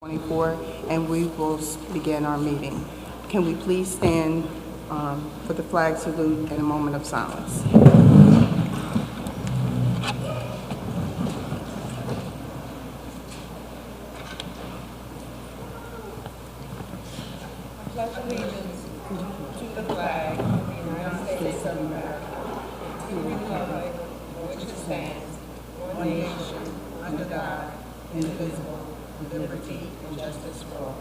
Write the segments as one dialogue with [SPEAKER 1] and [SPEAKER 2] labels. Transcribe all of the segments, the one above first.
[SPEAKER 1] 24, and we will begin our meeting. Can we please stand for the flag salute and a moment of silence? Pledge allegiance to the flag of the United States of America, to the republic for which it stands, one nation, under God, indivisible, with liberty and justice for all.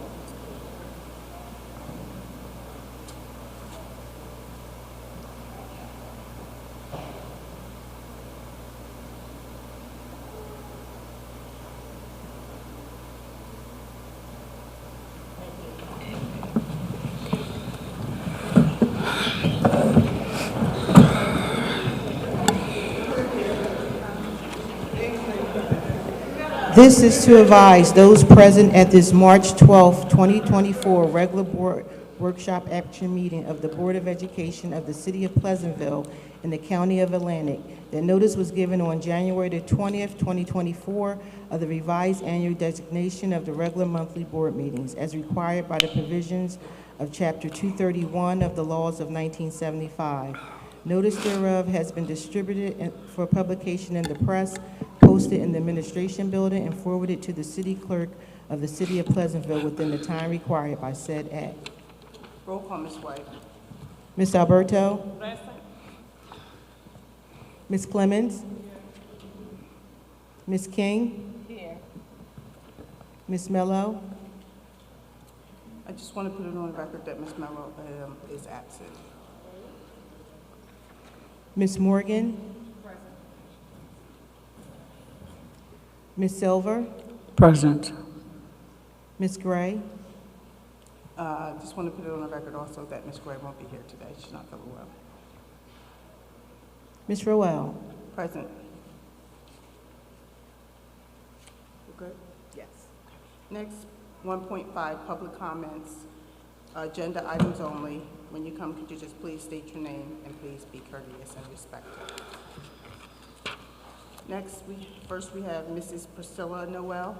[SPEAKER 2] This is to advise those present at this March 12, 2024 regular board workshop action meeting of the Board of Education of the City of Pleasantville in the County of Atlantic that notice was given on January the 20th, 2024 of the revised annual designation of the regular monthly board meetings as required by the provisions of Chapter 231 of the laws of 1975. Notice thereof has been distributed for publication in the press, posted in the administration building, and forwarded to the city clerk of the City of Pleasantville within the time required by said act.
[SPEAKER 1] Roll call, Ms. White.
[SPEAKER 2] Ms. Alberto?
[SPEAKER 1] Present.
[SPEAKER 2] Ms. Clemens? Ms. King?
[SPEAKER 1] Here.
[SPEAKER 2] Ms. Mello?
[SPEAKER 1] I just want to put it on the record that Ms. Mello is absent.
[SPEAKER 2] Ms. Morgan? Ms. Silver?
[SPEAKER 3] Present.
[SPEAKER 2] Ms. Gray?
[SPEAKER 1] Just want to put it on the record also that Ms. Gray won't be here today. She's not feeling well.
[SPEAKER 2] Ms. Roel?
[SPEAKER 1] Present. We're good? Yes. Next, 1.5, public comments. Agenda items only. When you come, could you just please state your name and please be courteous and respectful. Next, first we have Mrs. Priscilla Noel.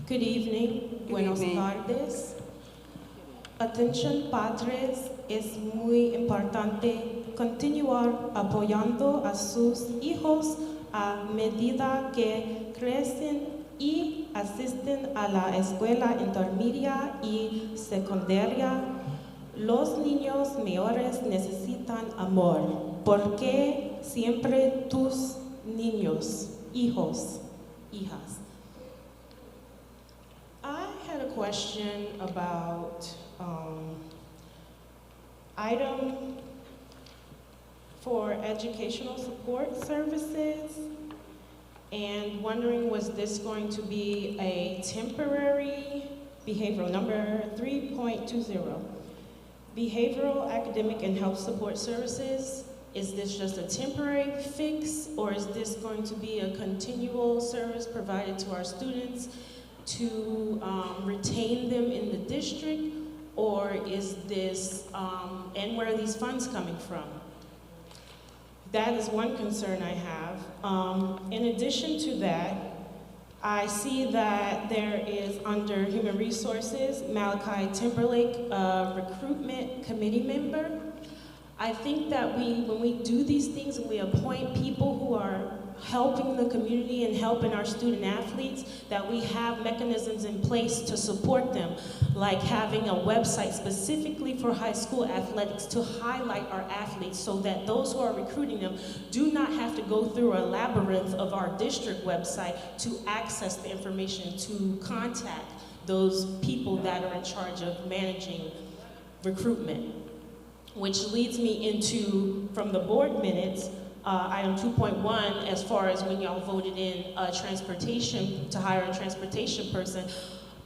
[SPEAKER 4] Good evening. Buenos tardes. Atención padres, es muy importante continuar apoyando a sus hijos a medida que crecen y asisten a la escuela intermedia y secundaria. Los niños mayores necesitan amor, porque siempre tus niños, hijos, hijas. I had a question about item for educational support services, and wondering, was this going to be a temporary behavioral, number 3.20? Behavioral, academic, and health support services, is this just a temporary fix, or is this going to be a continual service provided to our students to retain them in the district, or is this, and where are these funds coming from? That is one concern I have. In addition to that, I see that there is under Human Resources, Malachi Timberlake, recruitment committee member. I think that when we do these things and we appoint people who are helping the community and helping our student athletes, that we have mechanisms in place to support them, like having a website specifically for high school athletics to highlight our athletes so that those who are recruiting them do not have to go through a labyrinth of our district website to access the information, to contact those people that are in charge of managing recruitment. Which leads me into, from the board minutes, item 2.1, as far as when y'all voted in transportation, to hire a transportation person.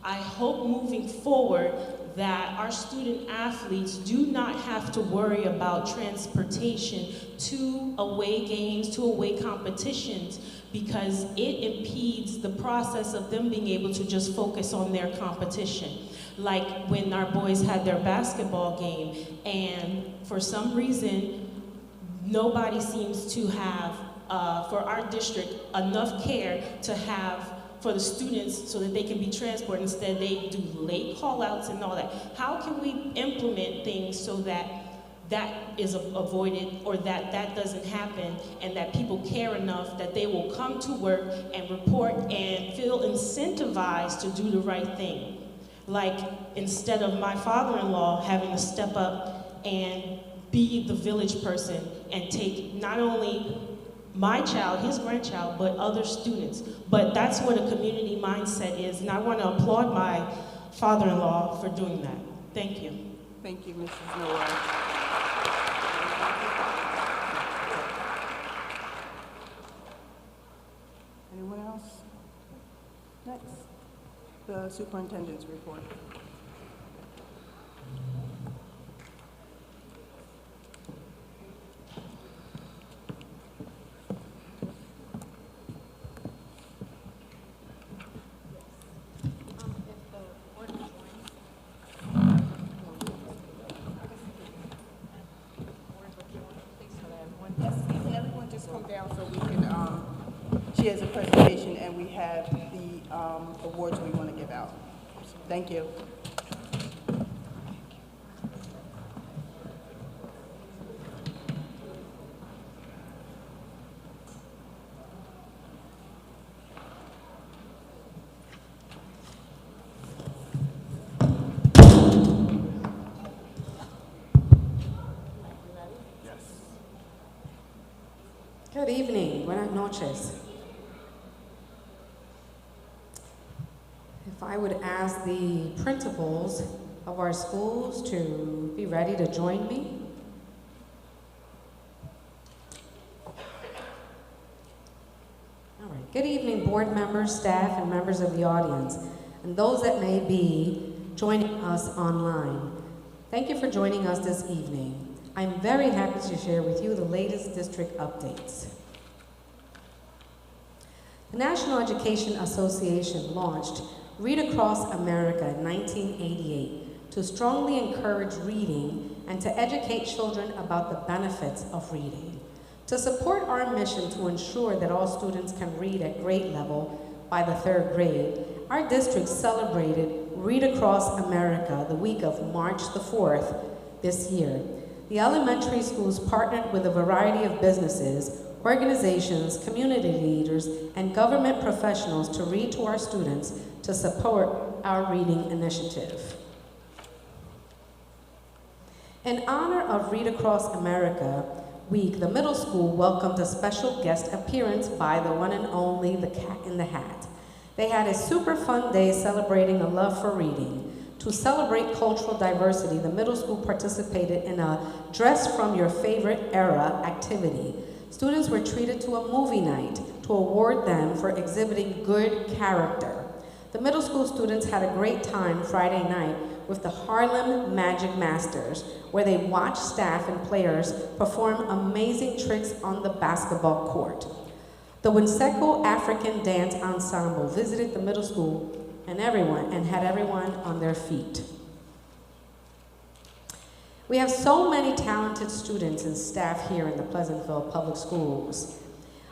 [SPEAKER 4] I hope moving forward that our student athletes do not have to worry about transportation to away games, to away competitions, because it impedes the process of them being able to just focus on their competition. Like when our boys had their basketball game, and for some reason, nobody seems to have for our district enough care to have for the students so that they can be transported. Instead, they do late call-outs and all that. How can we implement things so that that is avoided, or that that doesn't happen, and that people care enough that they will come to work and report and feel incentivized to do the right thing? Like, instead of my father-in-law having to step up and be the village person and take not only my child, his grandchild, but other students. But that's what a community mindset is, and I want to applaud my father-in-law for doing that. Thank you.
[SPEAKER 1] Thank you, Mrs. Noah. Anyone else? Next, the superintendent's report. Yes, can everyone just come down so we can, she has a presentation and we have the awards we want to give out. Thank you.
[SPEAKER 3] Good evening, buenas noches. If I would ask the principals of our schools to be ready to join me. All right, good evening, board members, staff, and members of the audience, and those that may be joining us online. Thank you for joining us this evening. I'm very happy to share with you the latest district updates. The National Education Association launched Read Across America in 1988 to strongly encourage reading and to educate children about the benefits of reading. To support our mission to ensure that all students can read at grade level by the 3rd grade, our district celebrated Read Across America the week of March the 4th this year. The elementary schools partnered with a variety of businesses, organizations, community leaders, and government professionals to read to our students to support our reading initiative. In honor of Read Across America Week, the middle school welcomed a special guest appearance by the one and only the Cat in the Hat. They had a super fun day celebrating a love for reading. To celebrate cultural diversity, the middle school participated in a Dress from Your Favorite Era activity. Students were treated to a movie night to award them for exhibiting good character. The middle school students had a great time Friday night with the Harlem Magic Masters, where they watched staff and players perform amazing tricks on the basketball court. The Winseco African Dance Ensemble visited the middle school and had everyone on their feet. We have so many talented students and staff here in the Pleasantville Public Schools.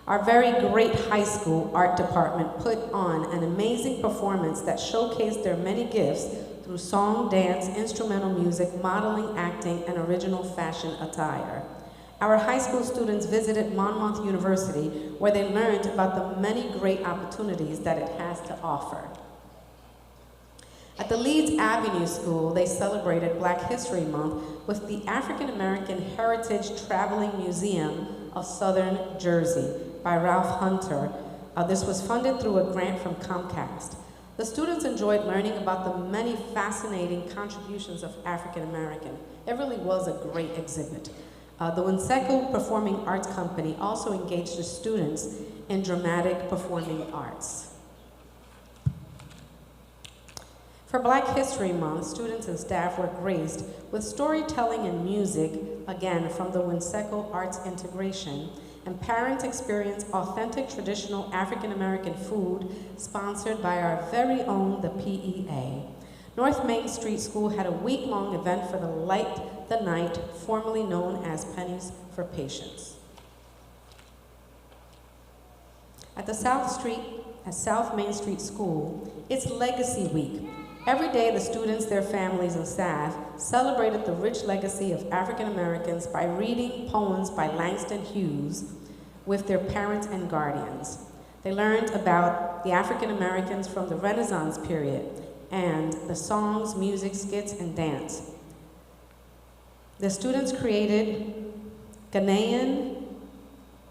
[SPEAKER 3] Our very great high school art department put on an amazing performance that showcased their many gifts through song, dance, instrumental music, modeling, acting, and original fashion attire. Our high school students visited Monmouth University, where they learned about the many great opportunities that it has to offer. At the Leeds Avenue School, they celebrated Black History Month with the African American Heritage Traveling Museum of Southern Jersey by Ralph Hunter. This was funded through a grant from Comcast. The students enjoyed learning about the many fascinating contributions of African American. It really was a great exhibit. The Winseco Performing Arts Company also engaged the students in dramatic performing arts. For Black History Month, students and staff were graced with storytelling and music, again from the Winseco Arts Integration, and parents experienced authentic traditional African American food sponsored by our very own, the PEA. North Main Street School had a week-long event for the Light the Night, formerly known as Pennies for Patients. At South Main Street School, it's Legacy Week. Every day, the students, their families, and staff celebrated the rich legacy of African Americans by reading poems by Langston Hughes with their parents and guardians. They learned about the African Americans from the Renaissance period and the songs, music, skits, and dance. The students created Ghanaian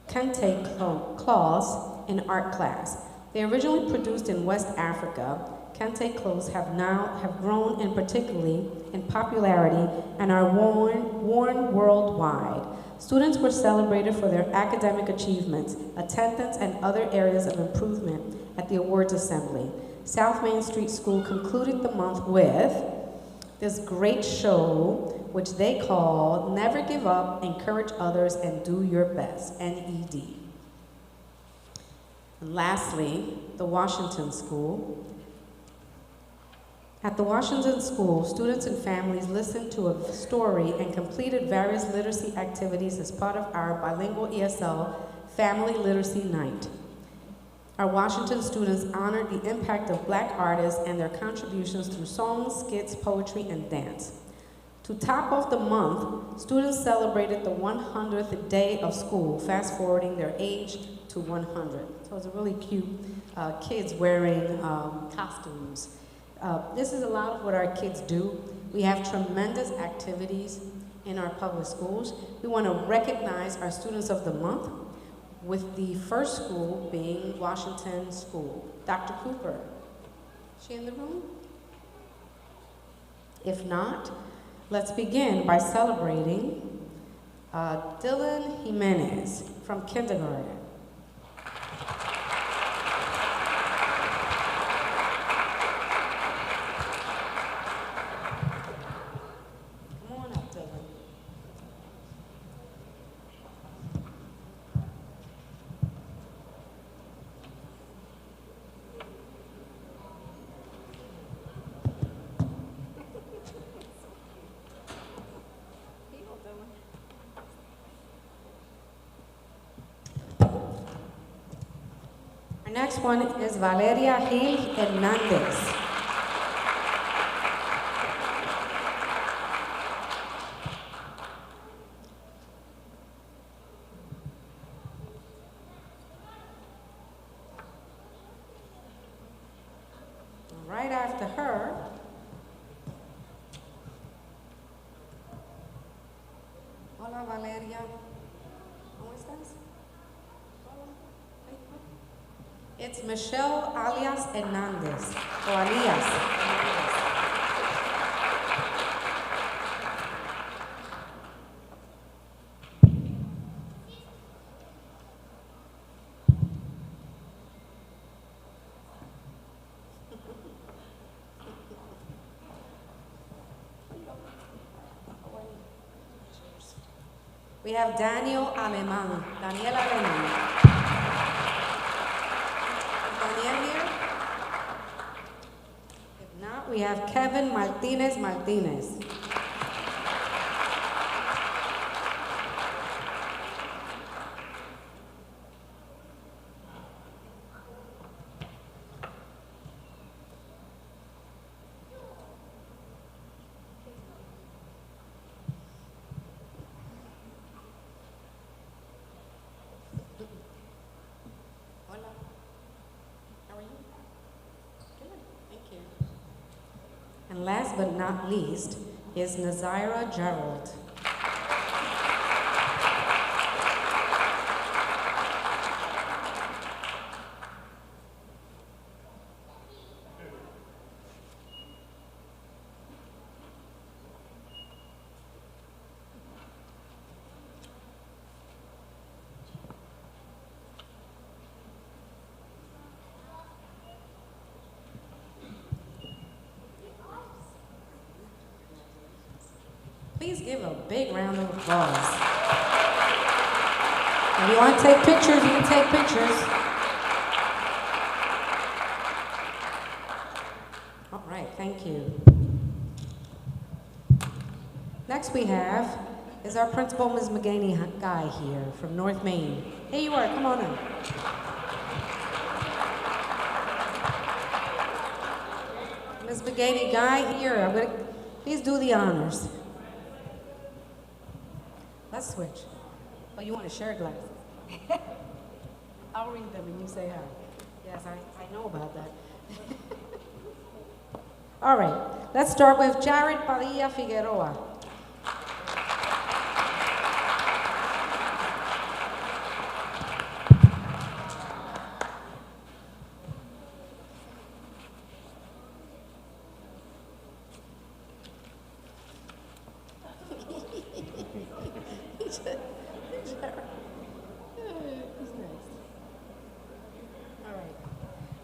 [SPEAKER 3] kente cloths in art class. They originally produced in West Africa. Kente clothes have grown in particularly in popularity and are worn worldwide. Students were celebrated for their academic achievements, attendance, and other areas of improvement at the awards assembly. South Main Street School concluded the month with this great show, which they called Never Give Up, Encourage Others, and Do Your Best, NED. And lastly, the Washington School. At the Washington School, students and families listened to a story and completed various literacy activities as part of our bilingual ESL Family Literacy Night. Our Washington students honored the impact of Black artists and their contributions through songs, skits, poetry, and dance. To top off the month, students celebrated the 100th day of school, fast forwarding their age to 100. So it was a really cute kids wearing costumes. This is a lot of what our kids do. We have tremendous activities in our public schools. We want to recognize our students of the month, with the first school being Washington School. Dr. Cooper, is she in the room? If not, let's begin by celebrating Dylan Jimenez from kindergarten. Next one is Valeria Gil Hernandez. Right after her, hola Valeria, ¿cómo estás? It's Michelle alias Hernandez, or alias Hernandez. We have Daniel Alemán. Here? If not, we have Kevin Martinez. And last but not least is Nazira Gerald. Please give a big round of applause. If you want to take pictures, you can take pictures. All right, thank you. Next we have is our principal, Ms. McGaney Guy here from North Main. Here you are, come on in. Ms. Spaghetti Guy here. Please do the honors. Let's switch. Oh, you want to share glasses? I'll read them and you say hi. Yes, I know about that. All right, let's start with Jared Padilla Figueroa.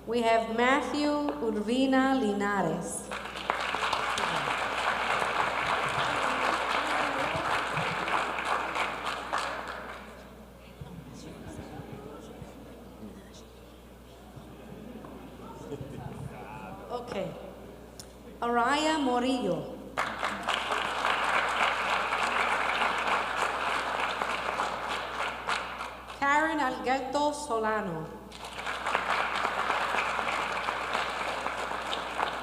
[SPEAKER 3] We have Matthew Urbina Linares. Okay. Araya Morillo. Karen Alberto Solano.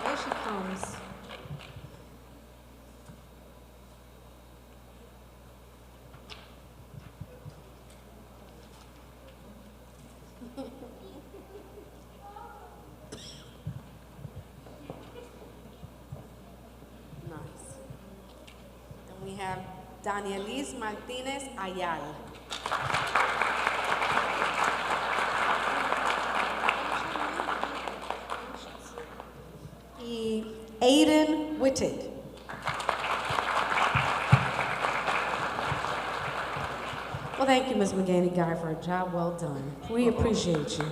[SPEAKER 3] Here she comes. Nice. And we have Danielis Martinez Ayala. Aiden Whitted. Well, thank you, Ms. McGaney Guy, for a job well done. We appreciate you.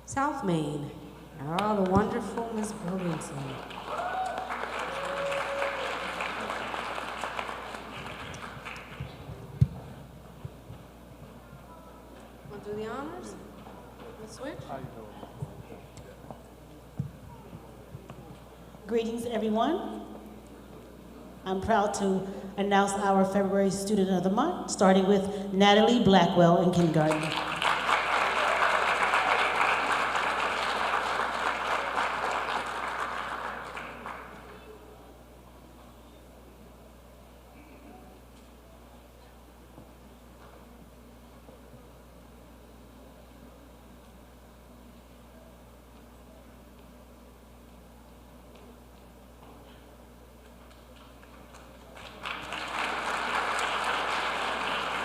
[SPEAKER 3] South Main. Oh, the wonderful Ms. Williamson. Want to do the honors? Let's switch.
[SPEAKER 5] Greetings, everyone. I'm proud to announce our February Student of the Month, starting with Natalie Blackwell in kindergarten.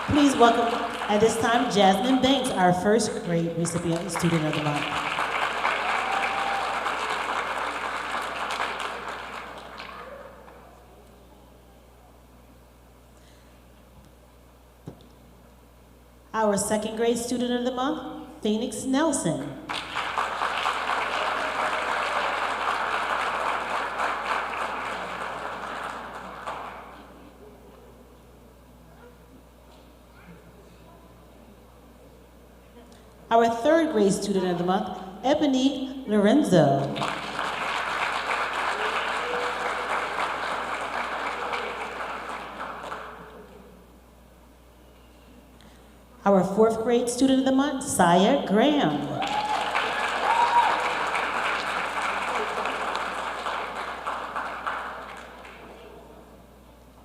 [SPEAKER 5] Please welcome at this time Jasmine Banks, our first grade recipient and Student of the Month. Our second grade Student of the Month, Phoenix Nelson. Our third grade Student of the Month, Ebony Lorenzo. Our fourth grade Student of the Month, Saya Graham.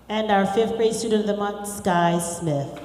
[SPEAKER 5] And our fifth grade Student of the Month, Sky Smith.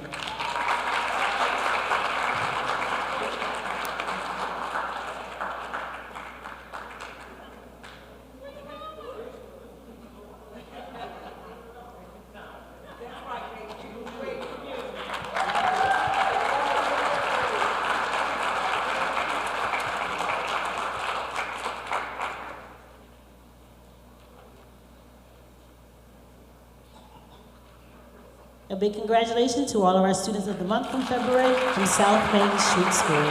[SPEAKER 5] A big congratulations to all of our Students of the Month from February from South Main Street School.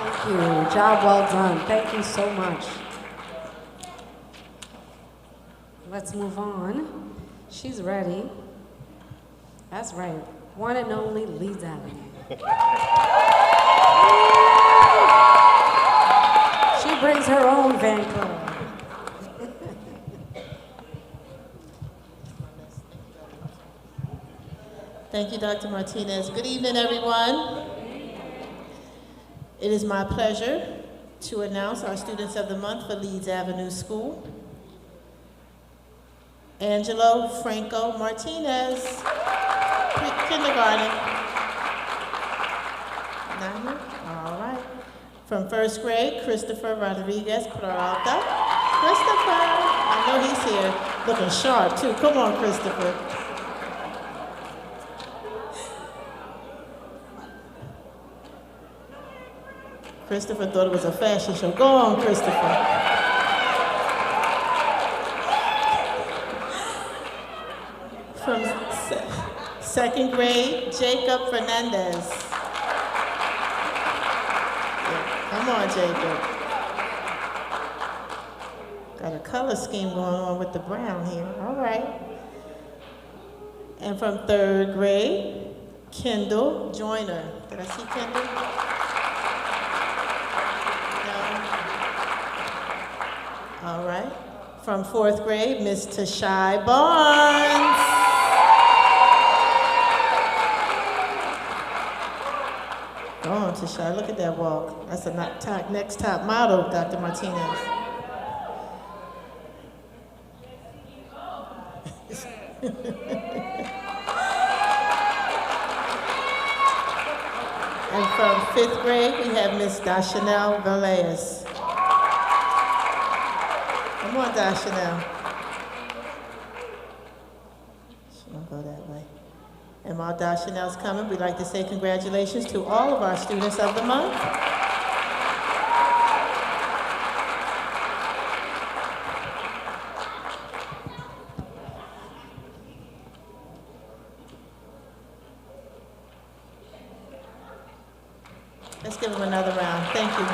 [SPEAKER 3] Thank you. Job well done. Thank you so much. Let's move on. She's ready. That's right. One and only Leeds Avenue. She brings her own fan club.
[SPEAKER 5] Thank you, Dr. Martinez. Good evening, everyone. It is my pleasure to announce our Students of the Month for Leeds Avenue School. Angelo Franco Martinez, kindergarten. Not here? All right. From first grade, Christopher Rodriguez Peralta. Christopher, I know he's here, looking sharp too. Come on, Christopher. Christopher thought it was a fashion show. Go on, Christopher. From second grade, Jacob Fernandez. Yeah, come on, Jacob. Got a color scheme going on with the brown here. All right. And from third grade, Kendall Joyner. Did I see Kendall? No. All right. From fourth grade, Miss Tashai Barnes. Go on, Tashai. Look at that walk. That's a next top model, Dr. Martinez. And from fifth grade, we have Miss Dashanelle Velez. Come on, Dashanelle. She won't go that way. And while Dashanelle's coming, we'd like to say congratulations to all of our Students of the Month. Let's give them another round. Thank you.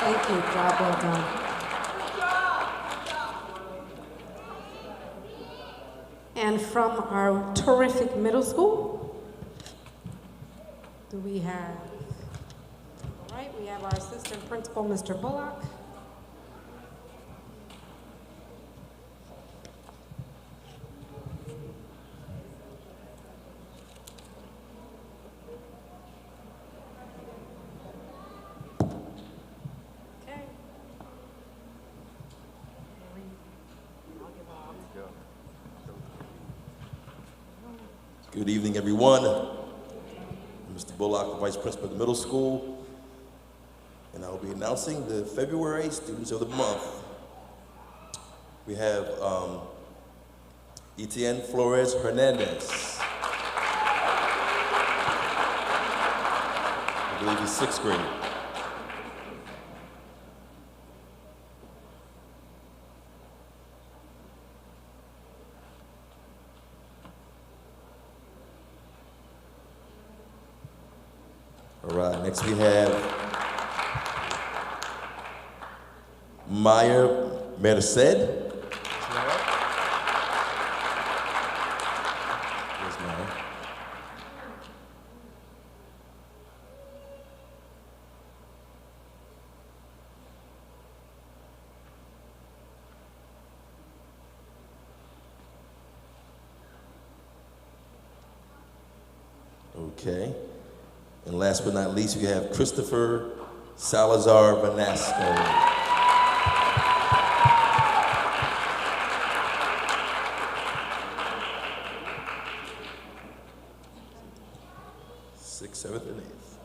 [SPEAKER 3] Thank you. Job well done. And from our terrific middle school, do we have, all right, we have our assistant principal, Mr. Bullock.
[SPEAKER 6] Good evening, everyone. I'm Mr. Bullock, the Vice Principal of the Middle School, and I will be announcing the February Students of the Month. We have Etienne Flores Hernandez. I believe he's sixth grade. All right, next we have Maya Merced. Here's Maya. Okay. And last but not least, we have Christopher Salazar Vanasco. Sixth, seventh, and eighth.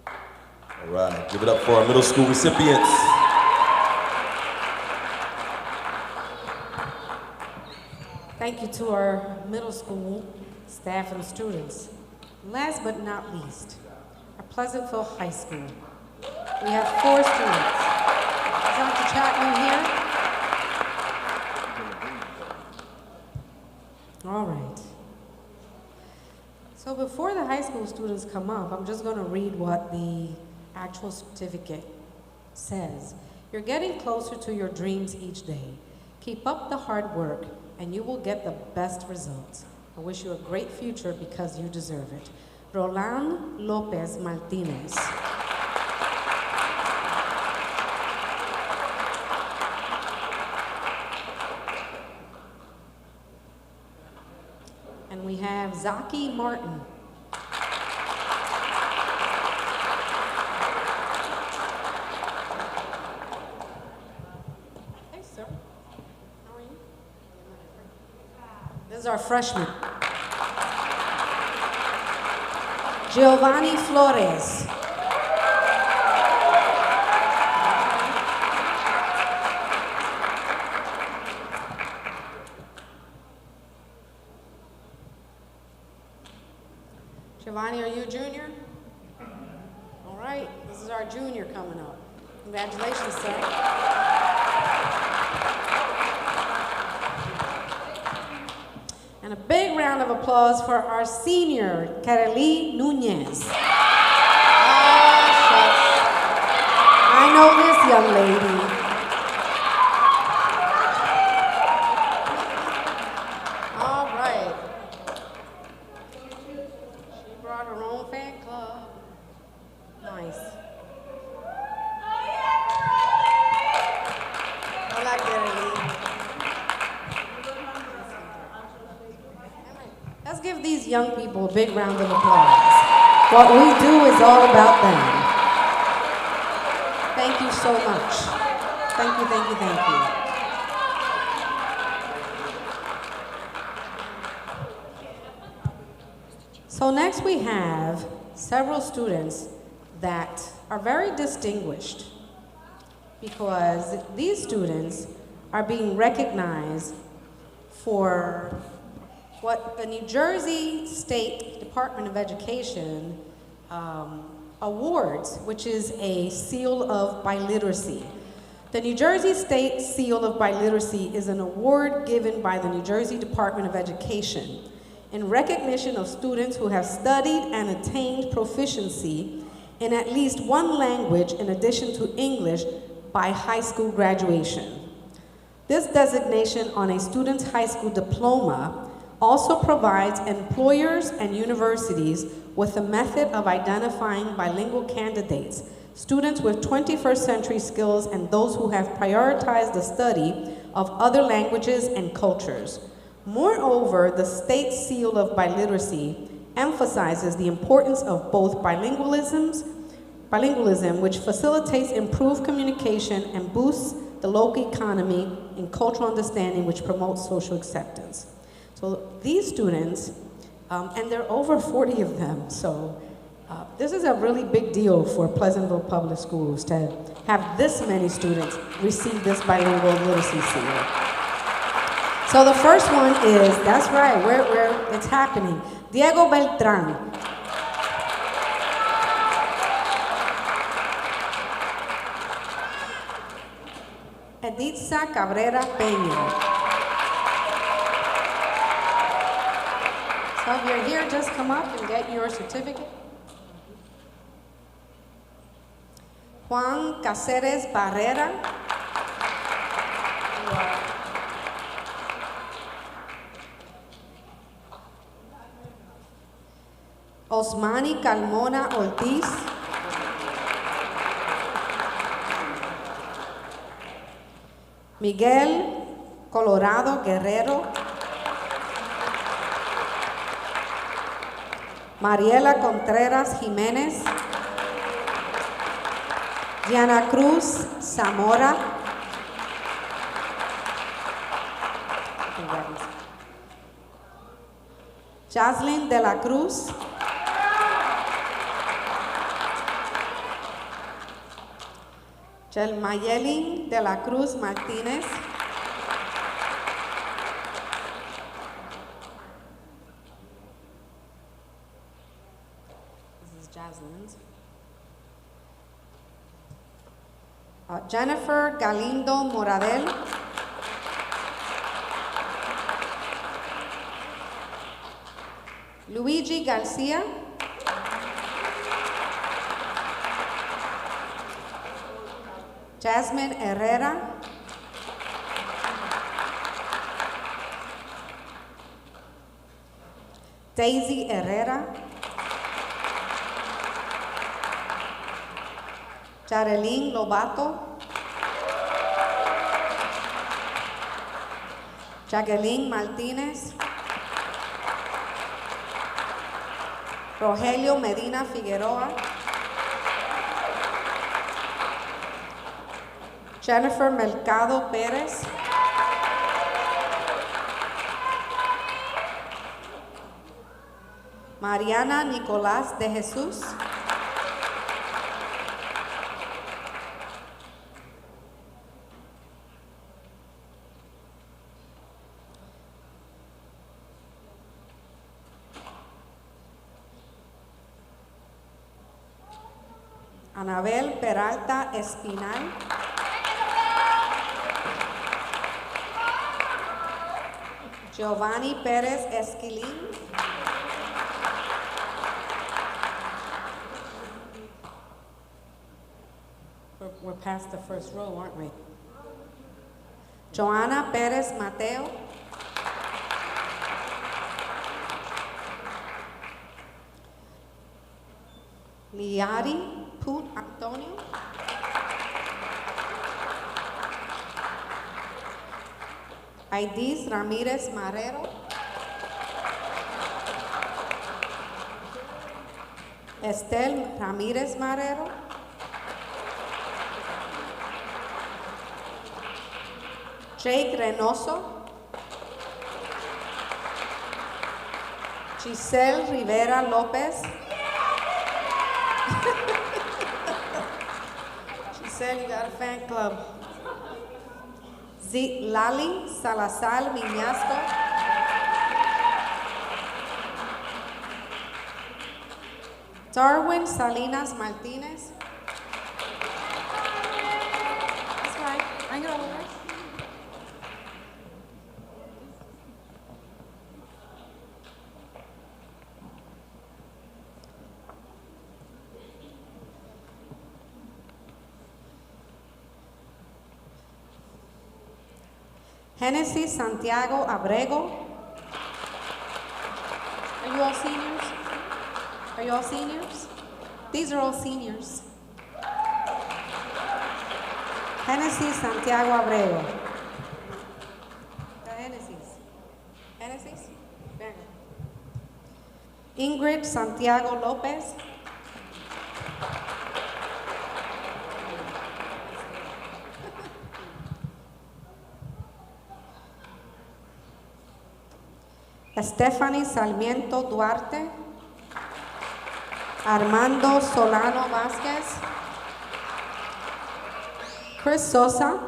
[SPEAKER 6] All right, give it up for our middle school recipients.
[SPEAKER 3] Thank you to our middle school staff and students. Last but not least, our Pleasantville High School. We have 4 students. Is Dr. Chapman here? All right. So before the high school students come up, I'm just going to read what the actual certificate says. You're getting closer to your dreams each day. Keep up the hard work, and you will get the best results. I wish you a great future because you deserve it. Roland Lopez Martinez. have Zaki Martin. Hey, sir. How are you? This is our freshman. Giovanni Flores. Giovanni, are you a junior? All right, this is our junior coming up. Congratulations, sir. And a big round of applause for our senior, Kareli Nunez. I know this young lady. All right. She brought her own fan club. Nice. Hola, Kareli. Let's give these young people a big round of applause. What we do is all about them. Thank you so much. Thank you, thank you, thank you. So next we have several students that are very distinguished because these students are being recognized for what the New Jersey State Department of Education awards, which is a seal of biliteracy. The New Jersey State Seal of Biliteracy is an award given by the New Jersey Department of Education in recognition of students who have studied and attained proficiency in at least one language in addition to English by high school graduation. This designation on a student's high school diploma also provides employers and universities with a method of identifying bilingual candidates, students with 21st century skills and those who have prioritized the study of other languages and cultures. Moreover, the State Seal of Biliteracy emphasizes the importance of both bilingualism, which facilitates improved communication and boosts the local economy, and cultural understanding, which promotes social acceptance. So these students, and there are over 40 of them, so this is a really big deal for Pleasantville Public Schools to have this many students receive this bilingual literacy seal. So the first one is, that's right, where it's happening, Diego Beltran. Editza Cabrera Peña. So if you're here, just come up and get your certificate. Juan Cáceres Barrera. Osmani Calmona Ortiz. Miguel Colorado Guerrero. Mariela Contreras Jiménez. Diana Cruz Zamora. Jaslyn de la Cruz. Mayelin de la Cruz Martínez. This is Jaslyn's. Jennifer Galindo Moradel. Luigi Garcia. Jasmine Herrera. Daisy Herrera. Charelyn Lobato. Jacqueline Martinez. Rogelio Medina Figueroa, Jennifer Mercado Perez, Mariana Nicolás de Jesús, Anabel Peralta Espinal, Giovanni Pérez Esquilín, we're past the first row, aren't we? Joana Pérez Mateo, Liari Put Antonio, Aidis Ramirez Marrero, Estel Ramirez Marrero, Jake Reynoso, Giselle Rivera López, Giselle, you got a fan club. Lali Salazar Miñasco, Darwin Salinas Martinez. That's right, bring it over. Genesis Santiago Abrego. Are you all seniors? Are you all seniors? These are all seniors. Genesis Santiago Abrego. Genesis. Genesis. Venga. Ingrid Santiago López. Stephanie Sarmiento Duarte, Armando Solano Vázquez, Chris Sosa,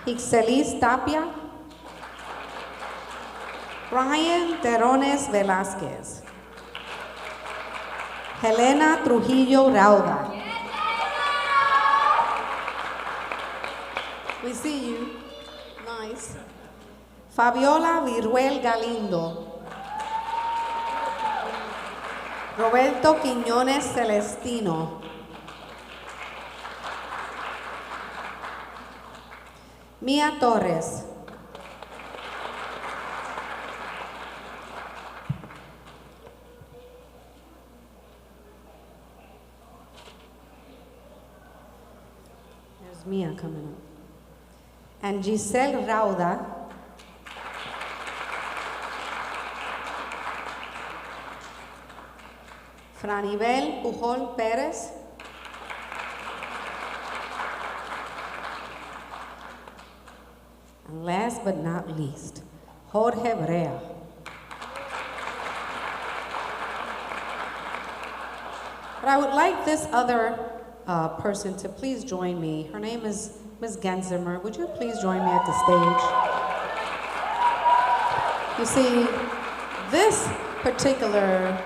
[SPEAKER 3] Ixelis Tapia, Ryan Terrones Velázquez, Helena Trujillo Rauda. We see you. Nice. Fabiola Viruel Galindo, Roberto Quiñones Celestino, Mia Torres, there's Mia coming up, and Giselle Rauda, Franibel Pujol Pérez, and last but not least, Jorge Brea. But I would like this other person to please join me. Her name is Ms. Genzimer. Would you please join me at the stage? You see, this particular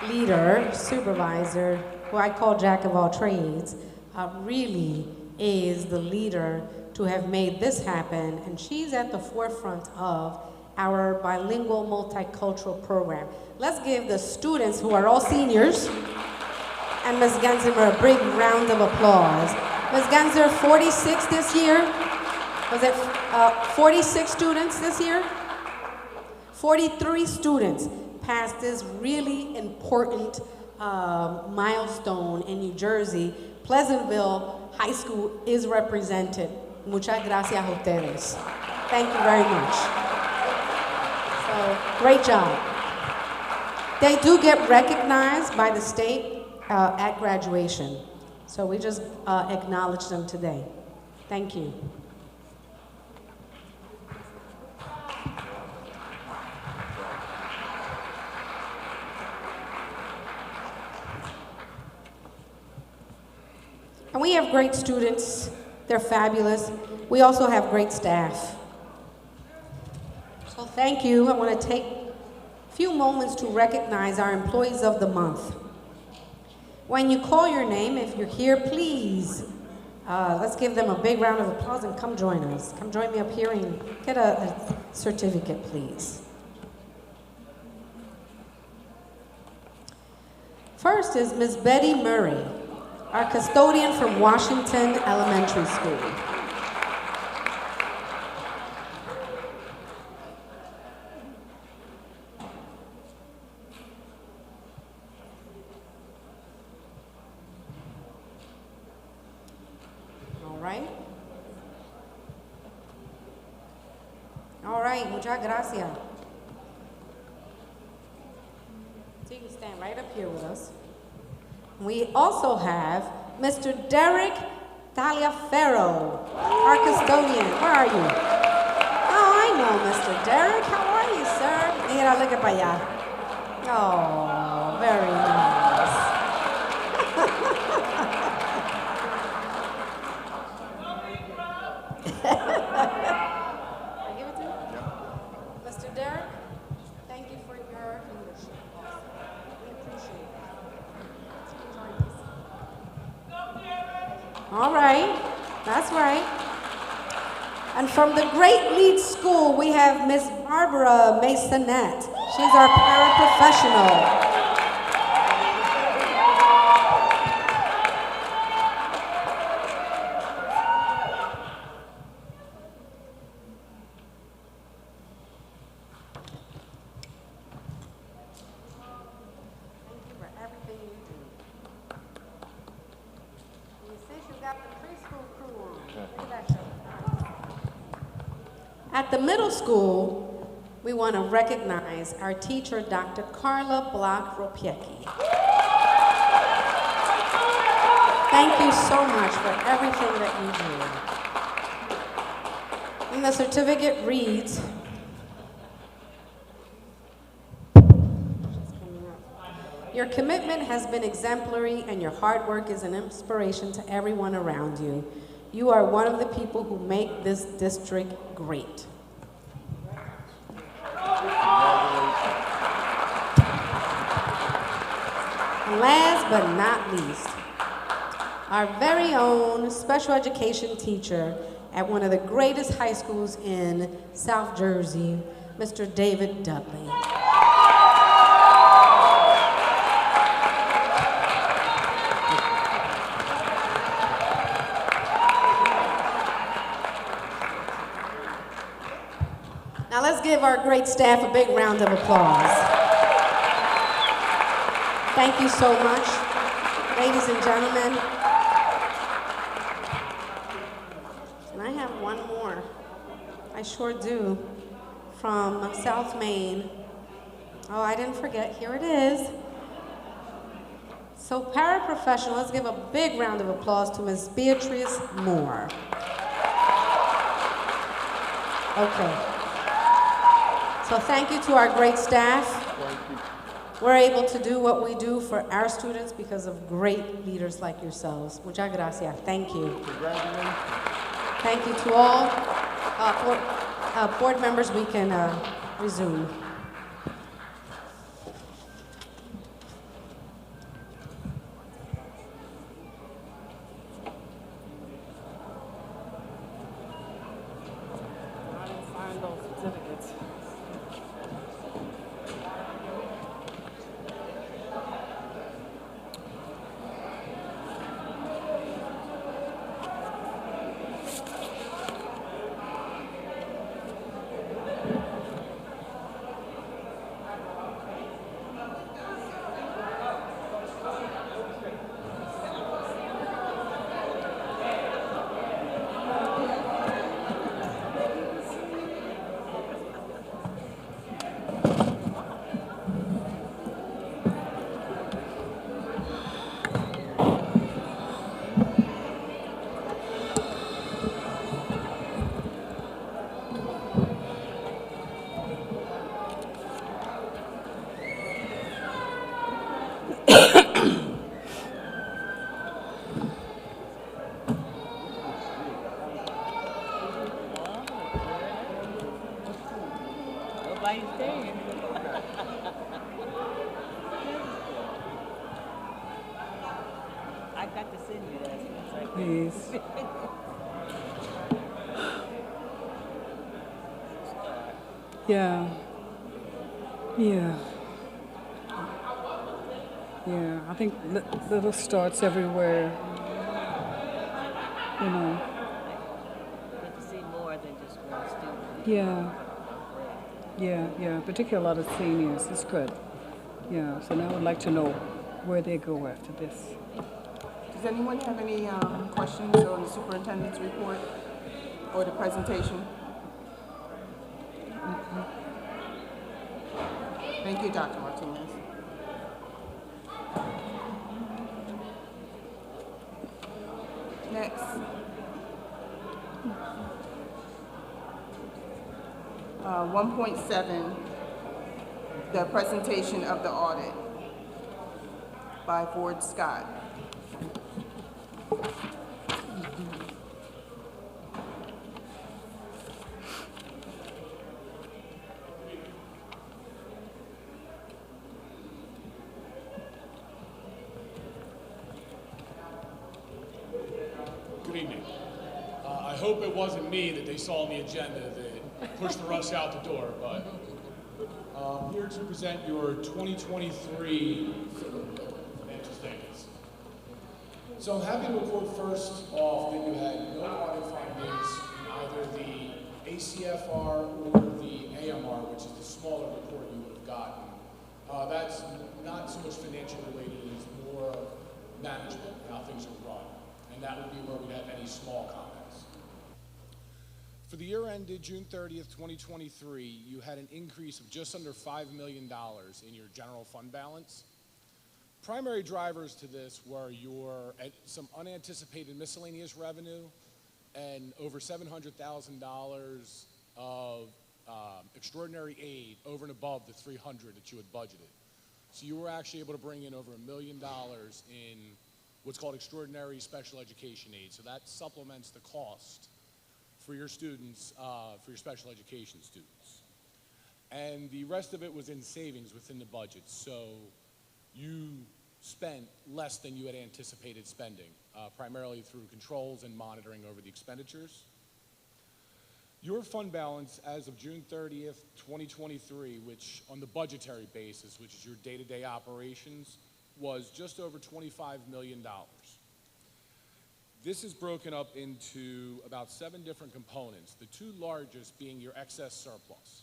[SPEAKER 3] leader, supervisor, who I call Jack of all trades, really is the leader to have made this happen, and she's at the forefront of our bilingual multicultural program. Let's give the students, who are all seniors, and Ms. Genzimer a big round of applause. Ms. Genzimer, 46 this year? Was it 46 students this year? 43 students passed this really important milestone in New Jersey. Pleasantville High School is represented. Muchas gracias a ustedes. Thank you very much. So, So, great job. They do get recognized by the state at graduation. So we just acknowledge them today. Thank you. And we have great students. They're fabulous. We also have great staff. So thank you. I want to take a few moments to recognize our employees of the month. When you call your name, if you're here, please, let's give them a big round of applause and come join us. Come join me up here and get a certificate, please. First is Ms. Betty Murray, our custodian from Washington Elementary School. All right, muchas gracias. So you can stand right up here with us. We also have Mr. Derek Taliaferro, our custodian. Where are you? Oh, I know Mr. Derek. How are you, sir? Mira, look para allá. Oh, very nice. Mr. Derek, thank you for your leadership. We appreciate it. All right, that's right. And from the Great Lead School, we have Miss Barbara Masonette. She's our paraprofessional. At the middle school, we want to recognize our teacher, Dr. Carla Block-Ropiecki. Thank you so much for everything that you do. And the certificate reads, your commitment has been exemplary and your hard work is an inspiration to everyone around you. You are one of the people who make this district great. And last but not least, our very own special education teacher at one of the greatest high schools in South Jersey, Mr. David Dudley. Now let's give our great staff a big round of applause. Thank you so much, ladies and gentlemen. And I have one more. I sure do. From South Maine. Oh, I didn't forget. Here it is. So paraprofessional, let's give a big round of applause to Ms. Beatrice Moore. Okay. So thank you to our great staff. We're able to do what we do for our students because of great leaders like yourselves. Muchas gracias. Thank you.
[SPEAKER 7] Congratulations.
[SPEAKER 3] Thank you to all. Board members, we can resume.
[SPEAKER 1] Everybody's staying. I got to send you that.
[SPEAKER 7] Please. Yeah. Yeah. Yeah, I think little starts everywhere, you know.
[SPEAKER 1] Good to see more than just one student.
[SPEAKER 7] Yeah, particularly a lot of seniors. It's good. Yeah, so now I'd like to know where they go after this.
[SPEAKER 8] Does anyone have any questions on the superintendent's report or the presentation? Thank you, Dr. Martinez. Next. 1.7, the presentation of the audit by Ford Scott.
[SPEAKER 9] Good evening. I hope it wasn't me that they saw on the agenda that pushed the rush out the door, but I'm here to present your 2023 financial statements. So I'm happy to report first off that you had no audit findings in either the ACFR or the AMR, which is the smaller report you would have gotten. That's not so much financial related, it's more of management, how things are run. And that would be where we'd have any small comments. For the year ended June 30th, 2023, you had an increase of just under $5 million in your general fund balance. Primary drivers to this were some unanticipated miscellaneous revenue and over $700,000 of extraordinary aid over and above the $300 that you had budgeted. So you were actually able to bring in over $1 million in what's called extraordinary special education aid. So that supplements the cost for your students, for your special education students. And the rest of it was in savings within the budget. So you spent less than you had anticipated spending, primarily through controls and monitoring over the expenditures. Your fund balance as of June 30th, 2023, which on the budgetary basis, which is your day-to-day operations, was just over $25 million. This is broken up into about 7 different components, the 2 largest being your excess surplus.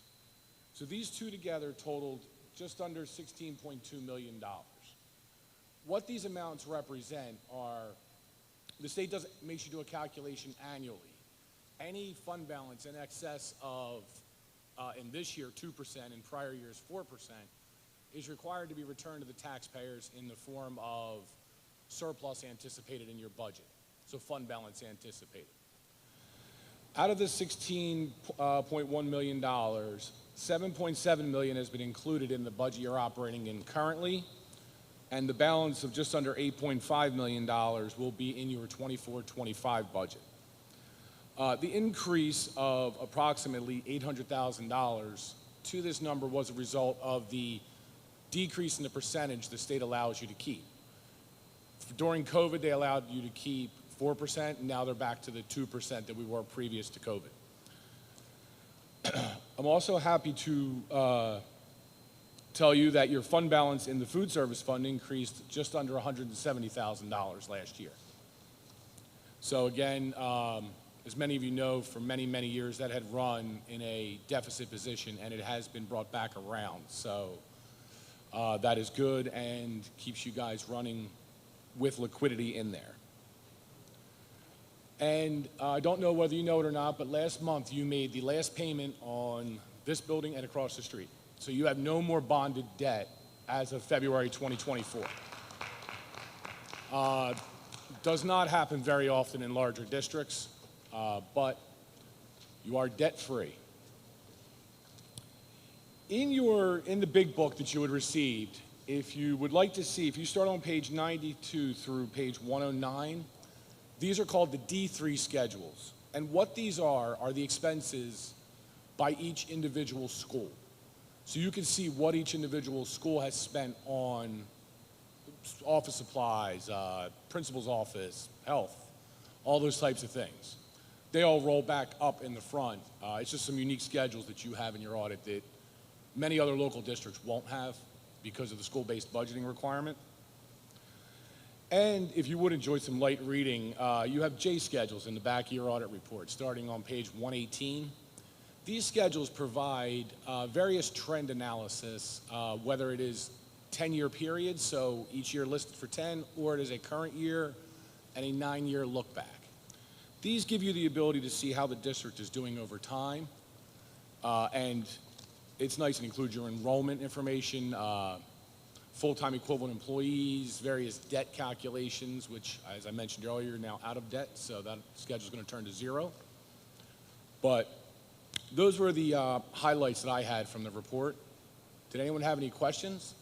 [SPEAKER 9] So these 2 together totaled just under $16.2 million. What these amounts represent are, the state makes you do a calculation annually. Any fund balance in excess of, in this year, 2%, in prior years, 4%, is required to be returned to the taxpayers in the form of surplus anticipated in your budget, so fund balance anticipated. Out of the $16.1 million, $7.7 million has been included in the budget you're operating in currently, and the balance of just under $8.5 million will be in your 24-25 budget. The increase of approximately $800,000 to this number was a result of the decrease in the percentage the state allows you to keep. During COVID, they allowed you to keep 4%, and now they're back to the 2% that we were previous to COVID. I'm also happy to tell you that your fund balance in the food service fund increased just under $170,000 last year. So again, as many of you know, for many, many years that had run in a deficit position, and it has been brought back around. So that is good and keeps you guys running with liquidity in there. And I don't know whether you know it or not, but last month you made the last payment on this building and across the street. So you have no more bonded debt as of February 2024. Does not happen very often in larger districts, but you are debt-free. In the big book that you would receive, if you would like to see, if you start on page 92 through page 109, these are called the D3 schedules. And what these are the expenses by each individual school. So you can see what each individual school has spent on office supplies, principal's office, health, all those types of things. They all roll back up in the front. It's just some unique schedules that you have in your audit that many other local districts won't have because of the school-based budgeting requirement. And if you would enjoy some light reading, you have J schedules in the back of your audit report, starting on page 118. These schedules provide various trend analysis, whether it is 10-year periods, so each year listed for 10, or it is a current year and a 9-year look back. These give you the ability to see how the district is doing over time, and it's nice and includes your enrollment information, full-time equivalent employees, various debt calculations, which, as I mentioned earlier, you're now out of debt, so that schedule is going to turn to 0. But those were the highlights that I had from the report. Did anyone have any questions?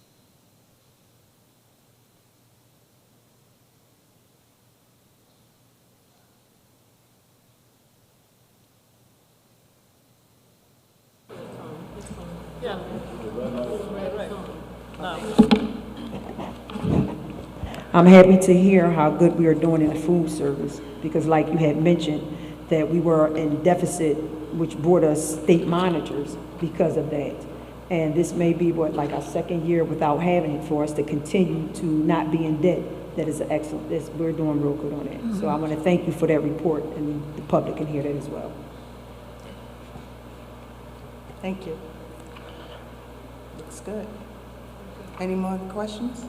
[SPEAKER 10] I'm happy to hear how good we are doing in the food service, because like you had mentioned, that we were in deficit, which brought us state monitors because of that. And this may be like our second year without having it, for us to continue to not be in debt. That is excellent. We're doing real good on that. So I want to thank you for that report, and the public can hear that as well.
[SPEAKER 8] Thank you. Looks good. Any more questions?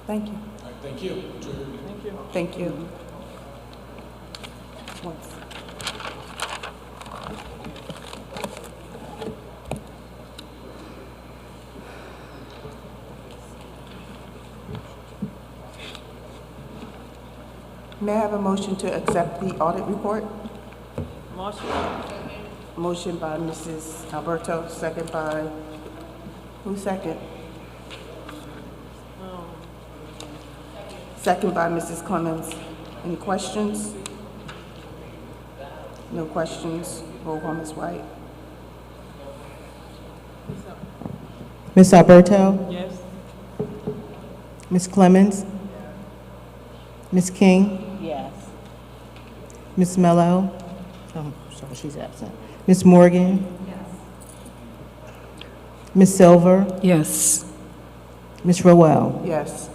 [SPEAKER 8] Thank you.
[SPEAKER 9] All right, thank you. Enjoy your meeting.
[SPEAKER 8] Thank you. Thank you. May I have a motion to accept the audit report?
[SPEAKER 5] Motion.
[SPEAKER 8] Motion by Mrs. Alberto, second by, who second? Second by Mrs. Clemens. Any questions? No questions. Roll call, Ms. White.
[SPEAKER 2] Ms. Alberto?
[SPEAKER 5] Yes.
[SPEAKER 2] Ms. Clemens? Ms. King?
[SPEAKER 5] Yes.
[SPEAKER 2] Ms. Mello? Oh, sorry, she's absent. Ms. Morgan? Yes. Ms. Silver?
[SPEAKER 7] Yes.
[SPEAKER 2] Ms. Rowell?
[SPEAKER 8] Yes.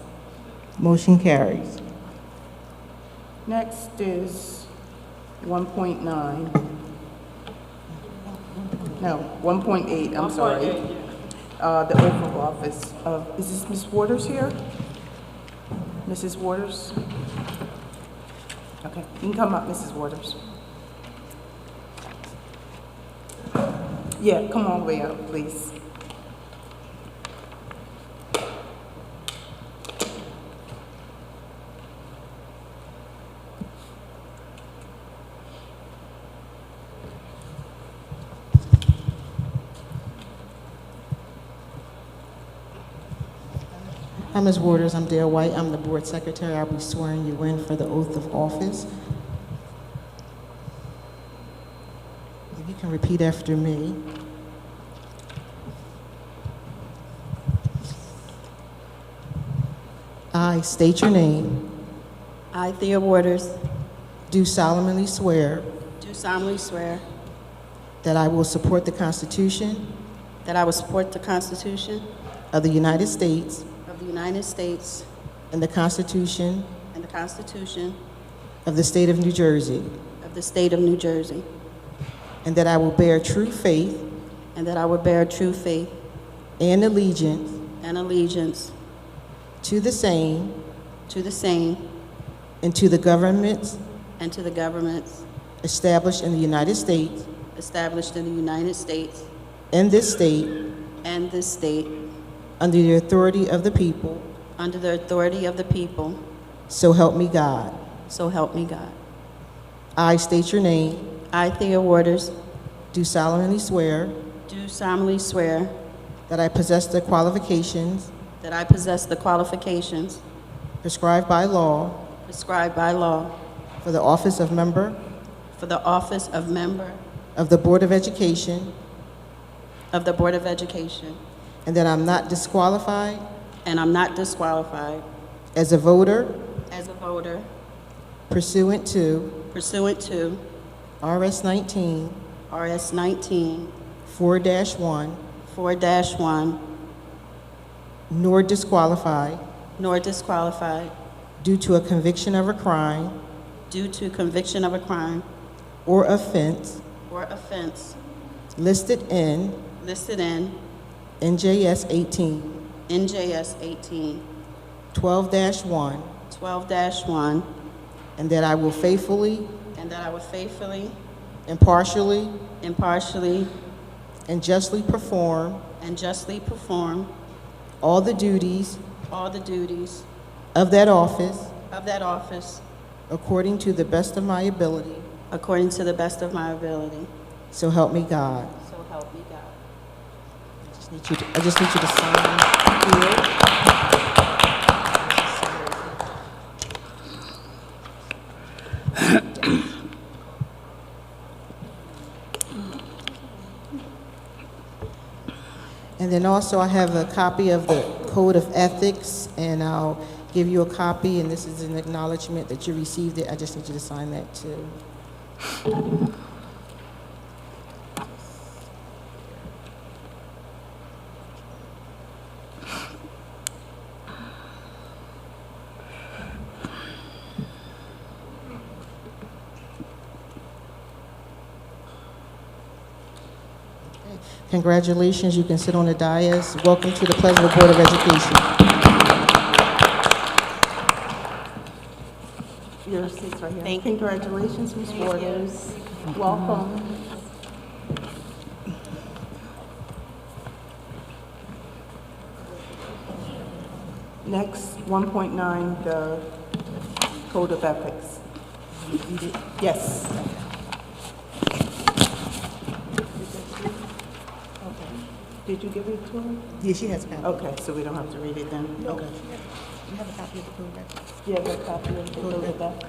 [SPEAKER 2] Motion carries.
[SPEAKER 8] Next is 1.9. No, 1.8, I'm sorry. The oath of office of, is this Ms. Waters here? Mrs. Waters? Okay, you can come up, Mrs. Waters. Yeah, come all the way up, please.
[SPEAKER 2] Hi, Ms. Waters. I'm Dale White. I'm the board secretary. I'll be swearing you in for the oath of office. If you can repeat after me. I state your name.
[SPEAKER 11] I, Thea Waters,
[SPEAKER 2] Do solemnly swear
[SPEAKER 11] do solemnly swear
[SPEAKER 2] that I will support the Constitution
[SPEAKER 11] that I will support the Constitution
[SPEAKER 2] of the United States
[SPEAKER 11] of the United States
[SPEAKER 2] and the Constitution
[SPEAKER 11] and the Constitution
[SPEAKER 2] of the State of New Jersey,
[SPEAKER 11] of the State of New Jersey,
[SPEAKER 2] and that I will bear true faith
[SPEAKER 11] and that I will bear true faith
[SPEAKER 2] and allegiance
[SPEAKER 11] and allegiance
[SPEAKER 2] to the same
[SPEAKER 11] to the same
[SPEAKER 2] and to the governments
[SPEAKER 11] and to the governments
[SPEAKER 2] established in the United States
[SPEAKER 11] established in the United States
[SPEAKER 2] and this state
[SPEAKER 11] and this state
[SPEAKER 2] under the authority of the people,
[SPEAKER 11] under the authority of the people,
[SPEAKER 2] so help me God.
[SPEAKER 11] so help me God.
[SPEAKER 2] I state your name,
[SPEAKER 11] I, Thea Waters,
[SPEAKER 2] do solemnly swear
[SPEAKER 11] do solemnly swear
[SPEAKER 2] that I possess the qualifications
[SPEAKER 11] that I possess the qualifications
[SPEAKER 2] prescribed by law
[SPEAKER 11] prescribed by law
[SPEAKER 2] for the office of member
[SPEAKER 11] for the office of member
[SPEAKER 2] of the Board of Education,
[SPEAKER 11] of the Board of Education,
[SPEAKER 2] and that I'm not disqualified
[SPEAKER 11] and I'm not disqualified
[SPEAKER 2] as a voter
[SPEAKER 11] as a voter
[SPEAKER 2] pursuant to
[SPEAKER 11] pursuant to
[SPEAKER 2] RS 19
[SPEAKER 11] RS 19
[SPEAKER 2] 4-1,
[SPEAKER 11] 4-1,
[SPEAKER 2] nor disqualified
[SPEAKER 11] nor disqualified
[SPEAKER 2] due to a conviction of a crime
[SPEAKER 11] due to conviction of a crime
[SPEAKER 2] or offense
[SPEAKER 11] or offense
[SPEAKER 2] listed in
[SPEAKER 11] listed in
[SPEAKER 2] NJS 18
[SPEAKER 11] NJS 18
[SPEAKER 2] 12-1,
[SPEAKER 11] 12-1,
[SPEAKER 2] and that I will faithfully,
[SPEAKER 11] and that I will faithfully,
[SPEAKER 2] impartially,
[SPEAKER 11] impartially,
[SPEAKER 2] and justly perform all the duties
[SPEAKER 11] all the duties
[SPEAKER 2] of that office according to the best of my ability.
[SPEAKER 11] according to the best of my ability.
[SPEAKER 2] So help me God.
[SPEAKER 11] So help me God.
[SPEAKER 2] I just need you to sign here. And then also I have a copy of the Code of Ethics, and I'll give you a copy, and this is an acknowledgement that you received it. I just need you to sign that too. Congratulations, you can sit on the dais. Welcome to the Pleasantville Board of Education.
[SPEAKER 8] Your seat's right here.
[SPEAKER 11] Thank you.
[SPEAKER 8] Congratulations, Ms. Waters. Welcome. Next, 1.9, the Code of Ethics. Yes. Did you give it to her?
[SPEAKER 2] Yeah, she has a copy.
[SPEAKER 8] Okay, so we don't have to read it then? Okay.
[SPEAKER 2] You have a copy of the code, right?
[SPEAKER 8] You have a copy of the Code of Ethics?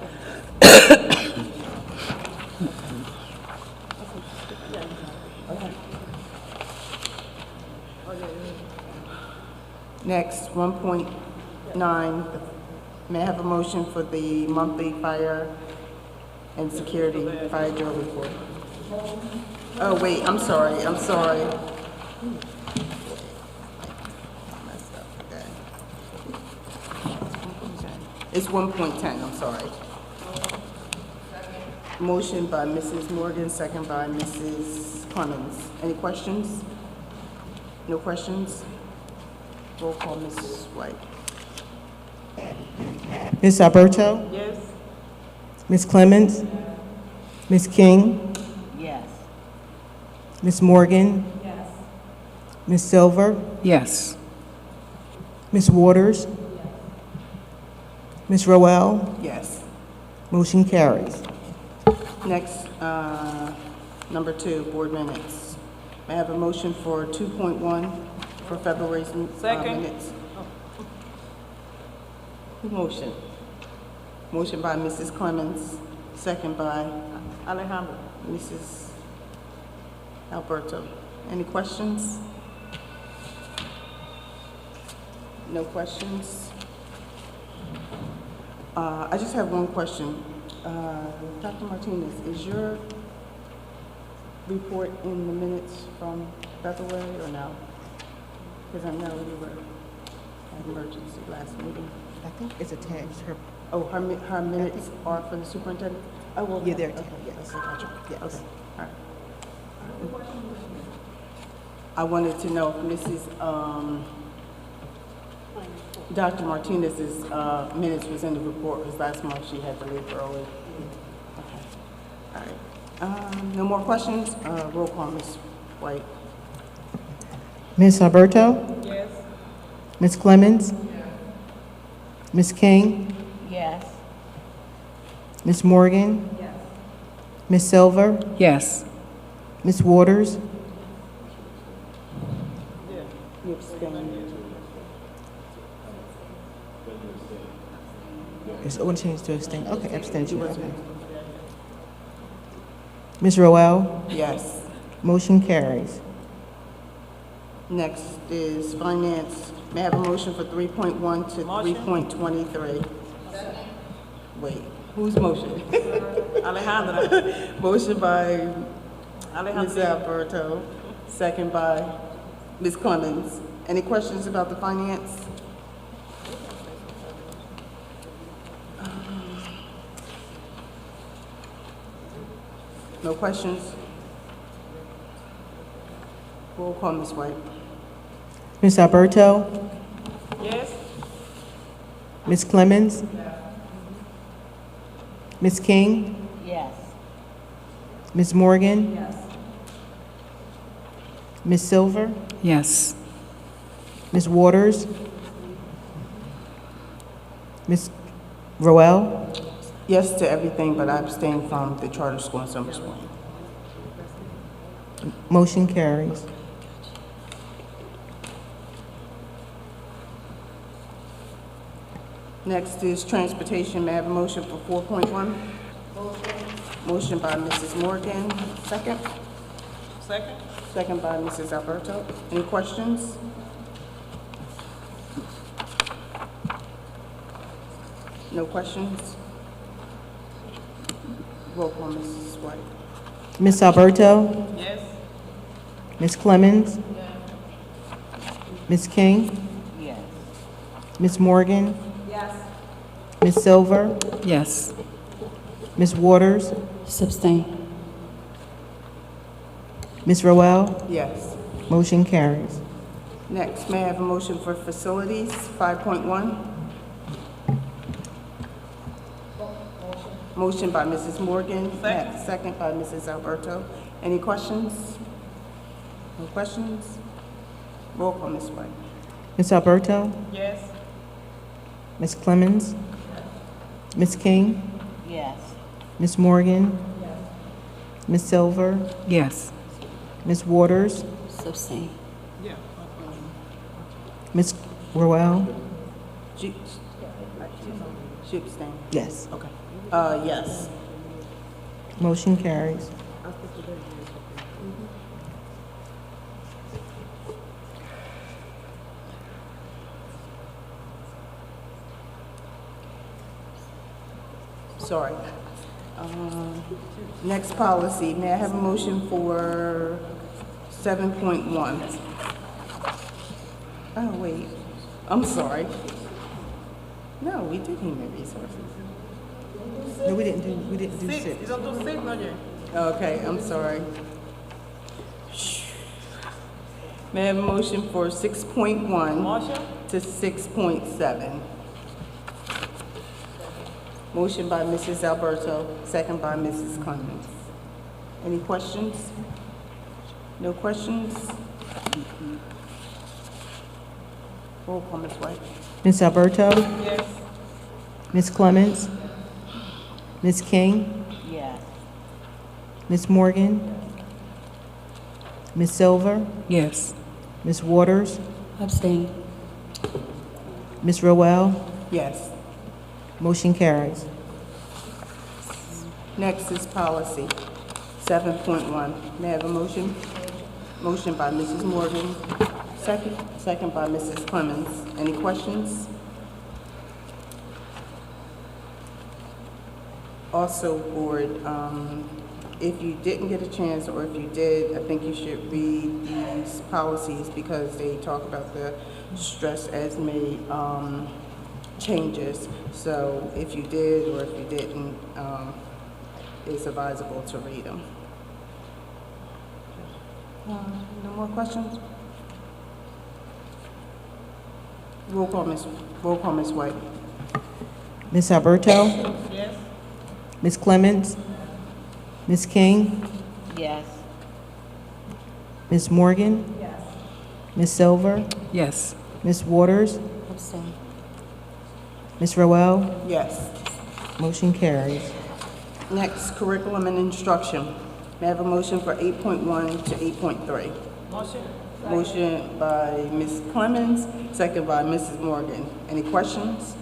[SPEAKER 8] Next, 1.9, may I have a motion for the monthly fire and security fire drill report? Oh, wait, I'm sorry. It's 1.10, I'm sorry. Motion by Mrs. Morgan, second by Mrs. Clemens. Any questions? No questions? Roll call, Mrs. White.
[SPEAKER 2] Ms. Alberto?
[SPEAKER 8] Yes.
[SPEAKER 2] Ms. Clemens? Ms. King?
[SPEAKER 8] Yes.
[SPEAKER 2] Ms. Morgan?
[SPEAKER 8] Yes.
[SPEAKER 2] Ms. Silver?
[SPEAKER 7] Yes.
[SPEAKER 2] Ms. Waters? Ms. Roel?
[SPEAKER 8] Yes.
[SPEAKER 2] Motion carries.
[SPEAKER 8] Next, number 2, board minutes. May I have a motion for 2.1 for February's minutes? Motion. Motion by Mrs. Clemens, second by Alejandro. Mrs. Alberto. Any questions? No questions? I just have one question. Dr. Martinez, is your report in the minutes from February or no? Because I know you were at emergency last meeting.
[SPEAKER 2] I think it's attached.
[SPEAKER 8] Oh, her minutes are for the superintendent? Oh, well.
[SPEAKER 2] Yeah, they're
[SPEAKER 8] okay.
[SPEAKER 2] attached, yes.
[SPEAKER 8] Okay, gotcha.
[SPEAKER 2] Yes.
[SPEAKER 8] Okay, all right. I wanted to know if Mrs. Dr. Martinez's minutes was in the report, because last month she had to leave early. Okay, all right. No more questions? Roll call, Ms. White.
[SPEAKER 2] Ms. Alberto?
[SPEAKER 8] Yes.
[SPEAKER 2] Ms. Clemens? Ms. King?
[SPEAKER 8] Yes.
[SPEAKER 2] Ms. Morgan?
[SPEAKER 8] Yes.
[SPEAKER 2] Ms. Silver?
[SPEAKER 7] Yes.
[SPEAKER 2] Ms. Waters?
[SPEAKER 8] You abstained.
[SPEAKER 2] It's all changed to abstain. Okay, abstention. Okay. Ms. Roel?
[SPEAKER 8] Yes.
[SPEAKER 2] Motion carries.
[SPEAKER 8] Next is finance. May I have a motion for 3.1 to 3.23? Wait, whose motion?
[SPEAKER 5] Alejandra.
[SPEAKER 8] Motion by Ms.
[SPEAKER 5] Alejandra.
[SPEAKER 8] Alberto, second by Ms. Clemens. Any questions about the finance? No questions? Roll call, Ms. White.
[SPEAKER 2] Ms. Alberto?
[SPEAKER 5] Yes.
[SPEAKER 2] Ms. Clemens? Ms. King?
[SPEAKER 11] Yes.
[SPEAKER 2] Ms. Morgan? Yes. Ms. Silver?
[SPEAKER 7] Yes.
[SPEAKER 2] Ms. Waters? Ms. Roel?
[SPEAKER 8] Yes to everything, but I abstain from the charter school in Summer Spring.
[SPEAKER 2] Motion carries.
[SPEAKER 8] Next is transportation. May I have a motion for 4.1? Motion by Mrs. Morgan, second.
[SPEAKER 5] Second.
[SPEAKER 8] Second by Mrs. Alberto. Any questions? No questions? Roll call, Mrs. White.
[SPEAKER 2] Ms. Alberto?
[SPEAKER 5] Yes.
[SPEAKER 2] Ms. Clemens? Ms. King?
[SPEAKER 11] Yes.
[SPEAKER 2] Ms. Morgan?
[SPEAKER 5] Yes.
[SPEAKER 2] Ms. Silver?
[SPEAKER 7] Yes.
[SPEAKER 2] Ms. Waters?
[SPEAKER 11] Abstain.
[SPEAKER 2] Ms. Roel?
[SPEAKER 8] Yes.
[SPEAKER 2] Motion carries.
[SPEAKER 8] Next, may I have a motion for facilities, 5.1? Motion by Mrs. Morgan.
[SPEAKER 5] Second.
[SPEAKER 8] Second by Mrs. Alberto. Any questions? No questions? Roll call, Ms. White.
[SPEAKER 2] Ms. Alberto?
[SPEAKER 5] Yes.
[SPEAKER 2] Ms. Clemens? Ms. King?
[SPEAKER 11] Yes.
[SPEAKER 2] Ms. Morgan? Ms. Silver?
[SPEAKER 7] Yes.
[SPEAKER 2] Ms. Waters?
[SPEAKER 11] Abstain.
[SPEAKER 5] Yeah.
[SPEAKER 2] Ms. Roel?
[SPEAKER 8] She abstained.
[SPEAKER 2] Yes.
[SPEAKER 8] Okay. Yes.
[SPEAKER 2] Motion carries.
[SPEAKER 8] Sorry. Next policy, may I have a motion for 7.1? Oh, wait, I'm sorry. No, we did human resources.
[SPEAKER 2] No, we didn't do
[SPEAKER 5] Six. You
[SPEAKER 2] six.
[SPEAKER 5] don't do six, no, you?
[SPEAKER 8] Okay, I'm sorry. May I have a motion for 6.1
[SPEAKER 5] Motion?
[SPEAKER 8] to 6.7? Motion by Mrs. Alberto, second by Mrs. Clemens. Any questions? No questions? Roll call, Ms. White.
[SPEAKER 2] Ms. Alberto?
[SPEAKER 5] Yes.
[SPEAKER 2] Ms. Clemens? Ms. King?
[SPEAKER 11] Yes.
[SPEAKER 2] Ms. Morgan? Ms. Silver?
[SPEAKER 7] Yes.
[SPEAKER 2] Ms. Waters?
[SPEAKER 11] Abstain.
[SPEAKER 2] Ms. Roel?
[SPEAKER 8] Yes.
[SPEAKER 2] Motion carries.
[SPEAKER 8] Next is policy, 7.1. May I have a motion? Motion by Mrs. Morgan, second by Mrs. Clemens. Any questions? Also, board, if you didn't get a chance, or if you did, I think you should read these policies because they talk about the stress as made changes. So if you did or if you didn't, it's advisable to read them. No more questions? Roll call, Ms. White.
[SPEAKER 2] Ms. Alberto?
[SPEAKER 5] Yes.
[SPEAKER 2] Ms. Clemens? Ms. King?
[SPEAKER 11] Yes.
[SPEAKER 2] Ms. Morgan?
[SPEAKER 5] Yes.
[SPEAKER 2] Ms. Silver?
[SPEAKER 7] Yes.
[SPEAKER 2] Ms. Waters?
[SPEAKER 11] Abstain.
[SPEAKER 2] Ms. Roel?
[SPEAKER 8] Yes.
[SPEAKER 2] Motion carries.
[SPEAKER 8] Next, curriculum and instruction. May I have a motion for 8.1 to 8.3?
[SPEAKER 5] Motion?
[SPEAKER 8] Motion by Ms. Clemens, second by Mrs. Morgan. Any questions?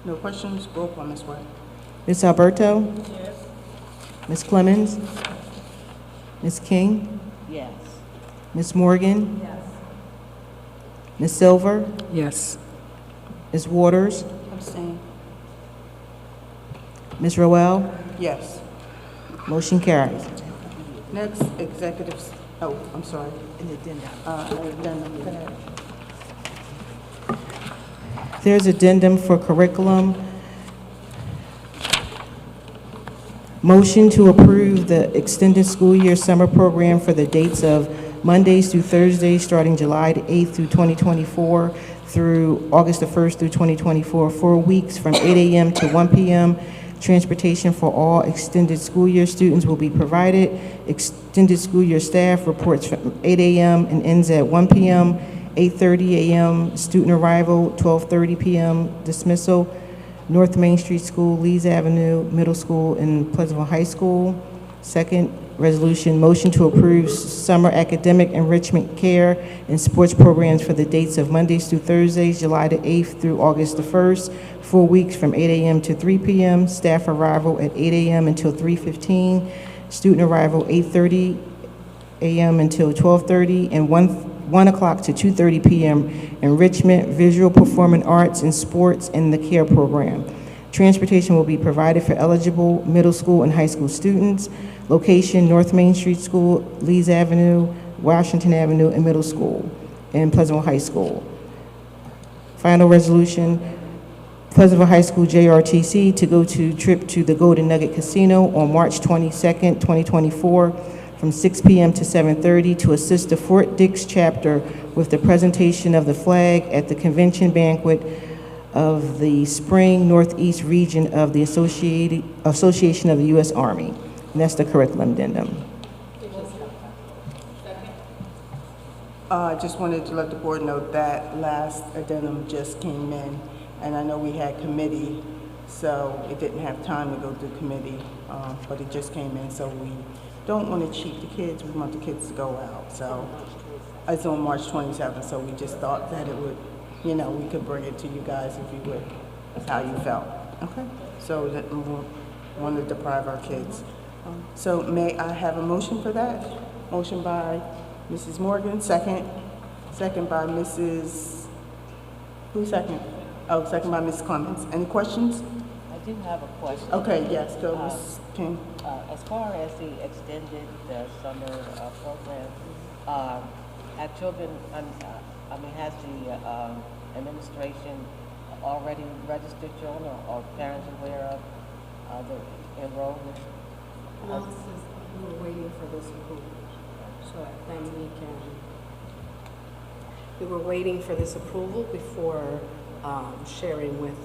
[SPEAKER 8] No questions? Roll call, Ms. White.
[SPEAKER 2] Ms. Alberto? Yes. Ms. Clemens? Ms. King?
[SPEAKER 11] Yes.
[SPEAKER 2] Ms. Morgan? Yes. Ms. Silver?
[SPEAKER 7] Yes.
[SPEAKER 2] Ms. Waters?
[SPEAKER 11] Abstain.
[SPEAKER 2] Ms. Roel?
[SPEAKER 8] Yes.
[SPEAKER 2] Motion carries.
[SPEAKER 8] Next, executives, oh, I'm sorry.
[SPEAKER 2] An addendum.
[SPEAKER 8] Addendum, go ahead.
[SPEAKER 2] There's addendum for curriculum. Motion to approve the extended school year summer program for the dates of Mondays through Thursdays, starting July the 8th through 2024 through August the 1st through 2024, 4 weeks from 8 a.m. to 1 p.m. Transportation for all extended school year students will be provided. Extended school year staff reports from 8 a.m. and ends at 1 p.m., 8:30 a.m. student arrival, 12:30 p.m. dismissal. North Main Street School, Lees Avenue Middle School, and Pleasantville High School. Second resolution, motion to approve summer academic enrichment care and sports programs for the dates of Mondays through Thursdays, July the 8th through August the 1st, 4 weeks from 8 a.m. to 3 p.m. Staff arrival at 8 a.m. until 3:15. Student arrival 8:30 a.m. until 12:30, and 1 o'clock to 2:30 p.m. Enrichment, visual, performing arts, and sports in the CARE program. Transportation will be provided for eligible middle school and high school students. Location, North Main Street School, Lees Avenue, Washington Avenue, and Middle School, and Pleasantville High School. Final resolution, Pleasantville High School JRTC to go to trip to the Golden Nugget Casino on March 22nd, 2024, from 6 p.m. to 7:30 to assist the Fort Dix chapter with the presentation of the flag at the convention banquet of the Spring Northeast region of the Association of the U.S. Army. And that's the curriculum addendum.
[SPEAKER 8] I just wanted to let the board know that last addendum just came in, and I know we had committee, so it didn't have time to go through committee, but it just came in, so we don't want to cheat the kids. We want the kids to go out, so it's on March 27th, so we just thought that it would, you know, we could bring it to you guys if you would, that's how you felt. Okay, so that we won't want to deprive our kids. So may I have a motion for that? Motion by Mrs. Morgan, second. Second by Mrs. Who second? Oh, second by Ms. Clemens. Any questions?
[SPEAKER 12] I do have a question.
[SPEAKER 8] Okay, yes, go, Ms. King.
[SPEAKER 12] As far as the extended summer program, have children, has the administration already registered children or parents aware of the enrollment?
[SPEAKER 3] No, we were waiting for this approval, so then we were waiting for this approval before sharing with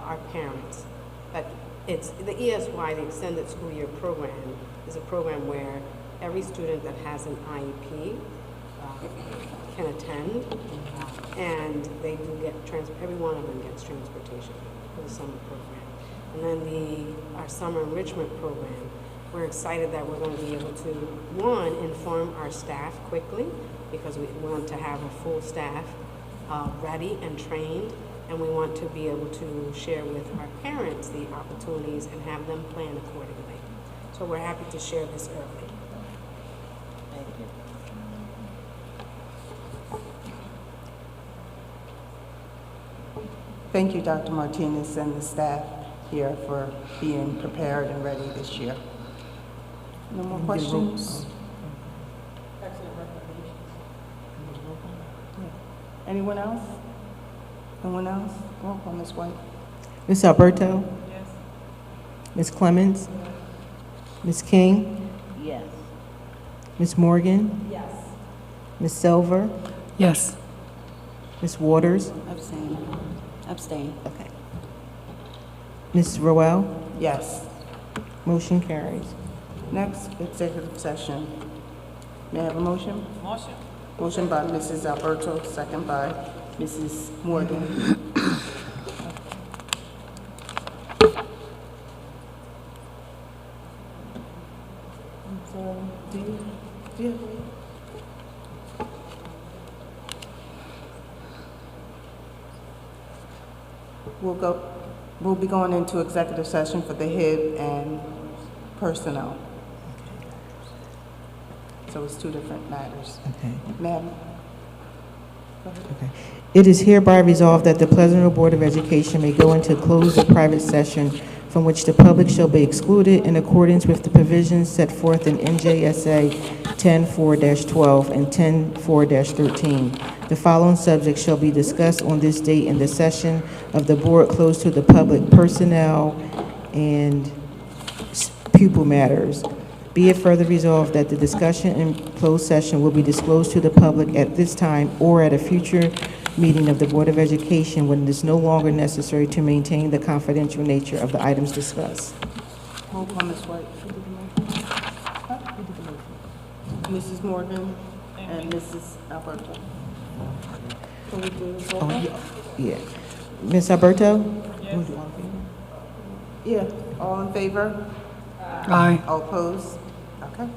[SPEAKER 3] our parents. But it's the ESY, the Extended School Year Program, is a program where every student that has an IEP can attend, and they do get every one of them gets transportation for the summer program. And then our summer enrichment program, we're excited that we're going to be able to, one, inform our staff quickly, because we want to have a full staff ready and trained, and we want to be able to share with our parents the opportunities and have them plan accordingly. So we're happy to share this early.
[SPEAKER 12] Thank you.
[SPEAKER 8] Thank you, Dr. Martinez and the staff here for being prepared and ready this year. No more questions? Anyone else? No one else? Roll call, Ms. White.
[SPEAKER 2] Ms. Alberto? Yes. Ms. Clemens? Ms. King?
[SPEAKER 12] Yes.
[SPEAKER 2] Ms. Morgan?
[SPEAKER 11] Yes.
[SPEAKER 2] Ms. Silver?
[SPEAKER 7] Yes.
[SPEAKER 2] Ms. Waters?
[SPEAKER 11] Abstain. Abstain.
[SPEAKER 2] Okay. Ms. Roel?
[SPEAKER 8] Yes.
[SPEAKER 2] Motion carries.
[SPEAKER 8] Next, executive session. May I have a motion?
[SPEAKER 11] Motion.
[SPEAKER 8] Motion by Mrs. Alberto, second by Mrs. Morgan. We'll go. We'll be going into executive session for the HIB and personnel. So it's two different matters.
[SPEAKER 2] Okay.
[SPEAKER 8] Ma'am? Go ahead.
[SPEAKER 2] Okay. It is hereby resolved that the Pleasantville Board of Education may go into closed or private session from which the public shall be excluded in accordance with the provisions set forth in NJSA 10-4-12 and 10-4-13. The following subjects shall be discussed on this date in the session of the board closed to the public: personnel and pupil matters. Be it further resolved that the discussion in closed session will be disclosed to the public at this time or at a future meeting of the Board of Education when it is no longer necessary to maintain the confidential nature of the items discussed.
[SPEAKER 8] Hold on, Ms. White. Mrs. Morgan and Mrs. Alberto. Can we do this roll call?
[SPEAKER 2] Yeah. Ms. Alberto?
[SPEAKER 8] Yeah, all in favor?
[SPEAKER 7] Aye.
[SPEAKER 8] All opposed? Okay.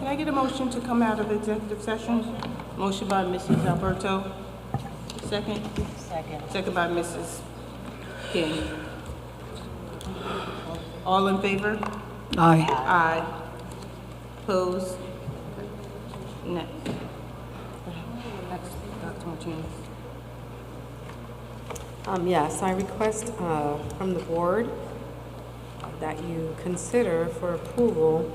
[SPEAKER 8] Can I get a motion to come out of executive session? Motion by Mrs. Alberto. Second?
[SPEAKER 12] Second.
[SPEAKER 8] Second by Mrs. King. All in favor?
[SPEAKER 7] Aye.
[SPEAKER 8] Aye. Opposed? Next. Next, Dr. Martinez.
[SPEAKER 3] Yes, I request from the board that you consider for approval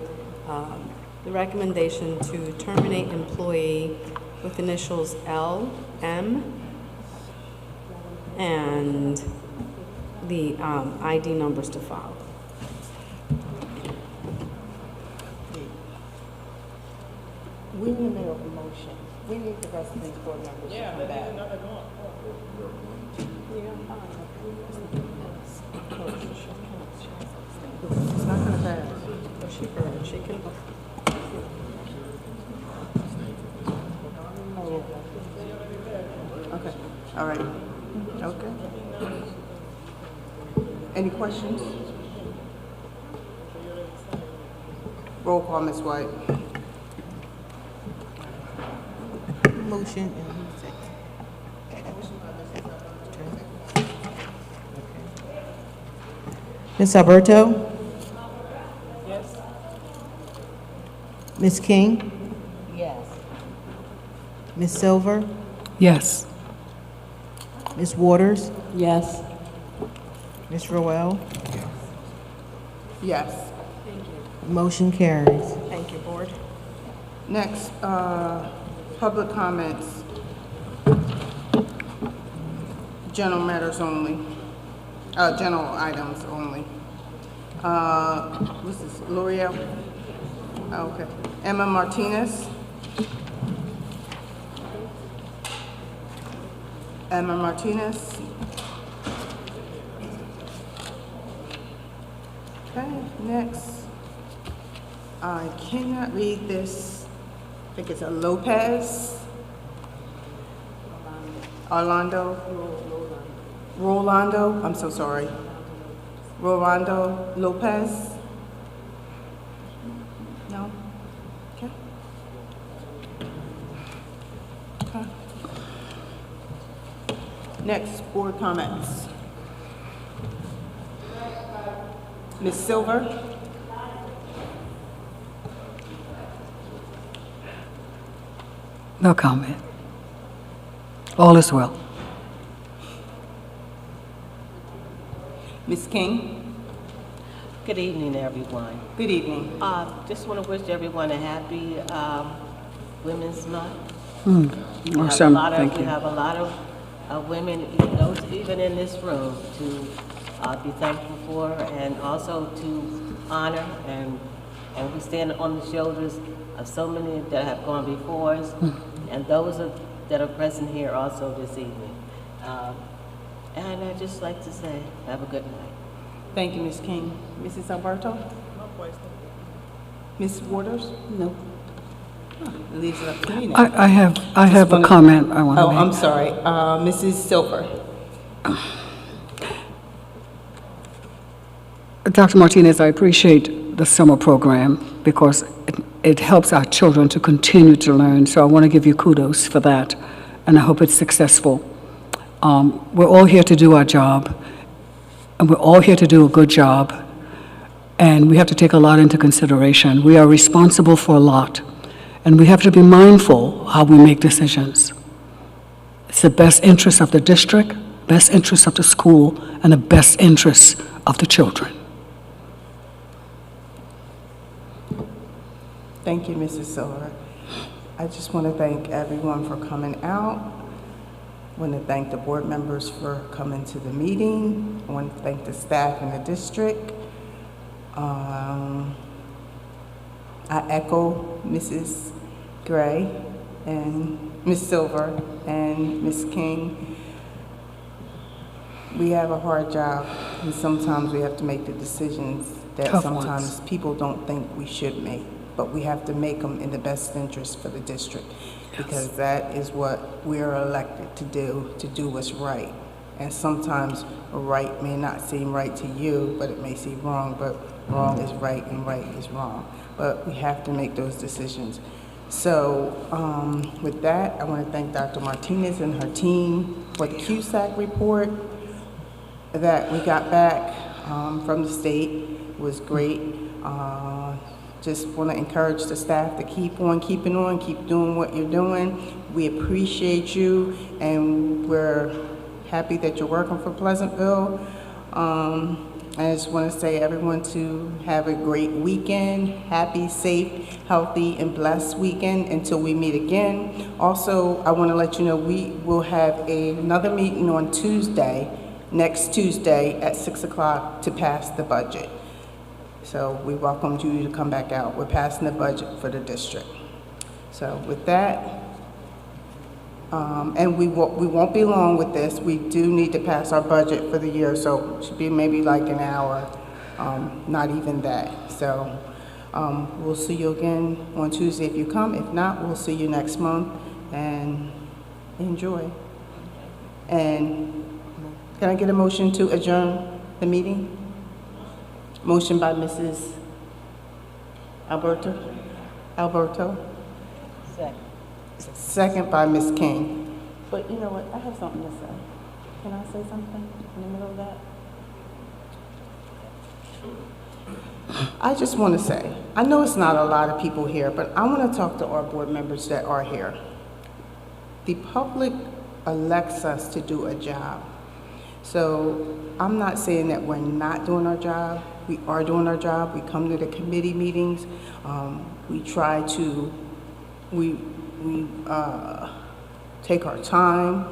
[SPEAKER 3] the recommendation to terminate employee with initials L, M, and the ID numbers to follow.
[SPEAKER 8] We're in the middle of a motion. We need the rest of these board members to come back. It's not gonna pass.
[SPEAKER 3] She can.
[SPEAKER 8] Okay, all right. Okay. Any questions? Roll call, Ms. White.
[SPEAKER 2] Motion and who's second? Ms. Alberto?
[SPEAKER 8] Yes.
[SPEAKER 2] Ms. King?
[SPEAKER 12] Yes.
[SPEAKER 2] Ms. Silver?
[SPEAKER 7] Yes.
[SPEAKER 2] Ms. Waters?
[SPEAKER 11] Yes.
[SPEAKER 2] Ms. Roel?
[SPEAKER 8] Yes.
[SPEAKER 2] Motion carries.
[SPEAKER 3] Thank you, board.
[SPEAKER 8] Next, public comments. General matters only. General items only. What's this, L'Oreal? Okay. Emma Martinez. Emma Martinez. Okay, next. I cannot read this. I think it's a Lopez. Rolando, I'm so sorry. Rolando Lopez? No? Okay. Okay. Next, board comments. Ms. Silver?
[SPEAKER 7] No comment. All is well.
[SPEAKER 8] Ms. King?
[SPEAKER 12] Good evening, everyone.
[SPEAKER 8] Good evening.
[SPEAKER 12] Just want to wish everyone a happy Women's Month.
[SPEAKER 7] Awesome. Thank
[SPEAKER 12] We
[SPEAKER 7] you.
[SPEAKER 12] have a lot of women, those even in this room, to be thankful for, and also to honor, and we stand on the shoulders of so many that have gone before us, and those that are present here also this evening. And I'd just like to say, have a good night.
[SPEAKER 8] Thank you, Ms. King. Mrs. Alberto? No question. Ms. Waters?
[SPEAKER 11] No.
[SPEAKER 8] It leaves it up to me now.
[SPEAKER 7] I have a comment I want to
[SPEAKER 8] Oh,
[SPEAKER 7] make.
[SPEAKER 8] I'm sorry. Mrs. Silver?
[SPEAKER 7] Dr. Martinez, I appreciate the summer program because it helps our children to continue to learn. So I want to give you kudos for that, and I hope it's successful. We're all here to do our job, and we're all here to do a good job, and we have to take a lot into consideration. We are responsible for a lot, and we have to be mindful how we make decisions. It's the best interest of the district, best interest of the school, and the best interest of the children.
[SPEAKER 8] Thank you, Mrs. Silver. I just want to thank everyone for coming out. I want to thank the board members for coming to the meeting. I want to thank the staff in the district. I echo Mrs. Gray and Ms. Silver and Ms. King. We have a hard job, and sometimes we have to make the decisions that
[SPEAKER 7] Tough
[SPEAKER 8] sometimes
[SPEAKER 7] ones.
[SPEAKER 8] people don't think we should make, but we have to make them in the best interest for the district, because that is what we're elected to do what's right. And sometimes right may not seem right to you, but it may seem wrong, but wrong is right and right is wrong. But we have to make those decisions. So with that, I want to thank Dr. Martinez and her team for the QSAC report that we got back from the state. It was great. Just want to encourage the staff to keep on keeping on, keep doing what you're doing. We appreciate you, and we're happy that you're working for Pleasantville. I just want to say everyone to have a great weekend, happy, safe, healthy, and blessed weekend until we meet again. Also, I want to let you know we will have another meeting on Tuesday, next Tuesday at 6 o'clock to pass the budget. So we welcome you to come back out. We're passing the budget for the district. So with that, and we won't be long with this. We do need to pass our budget for the year, so it should be maybe like an hour, not even that. So we'll see you again on Tuesday if you come. If not, we'll see you next month, and enjoy. And can I get a motion to adjourn the meeting? Motion by Mrs. Alberto.
[SPEAKER 12] Second.
[SPEAKER 8] Second by Ms. King. But you know what, I have something to say. Can I say something in the middle of that? I just want to say, I know it's not a lot of people here, but I want to talk to our board members that are here. The public elects us to do a job. So I'm not saying that we're not doing our job. We are doing our job. We come to the committee meetings. We try to, we take our time,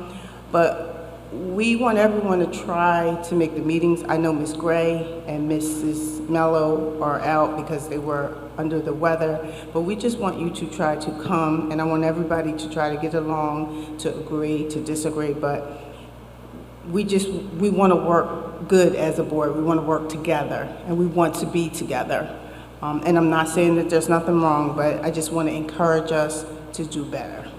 [SPEAKER 8] but we want everyone to try to make the meetings. I know Ms. Gray and Mrs. Mello are out because they were under the weather, but we just want you to try to come, and I want everybody to try to get along, to agree, to disagree, but we want to work good as a board. We want to work together, and we want to be together. And I'm not saying that there's nothing wrong, but I just want to encourage us to do better.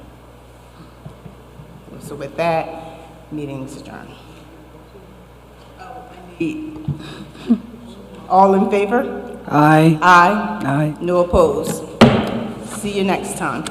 [SPEAKER 8] So with that, meeting is adjourned. All in favor?
[SPEAKER 7] Aye.
[SPEAKER 8] Aye.
[SPEAKER 7] Aye.
[SPEAKER 8] No opposed. See you next time.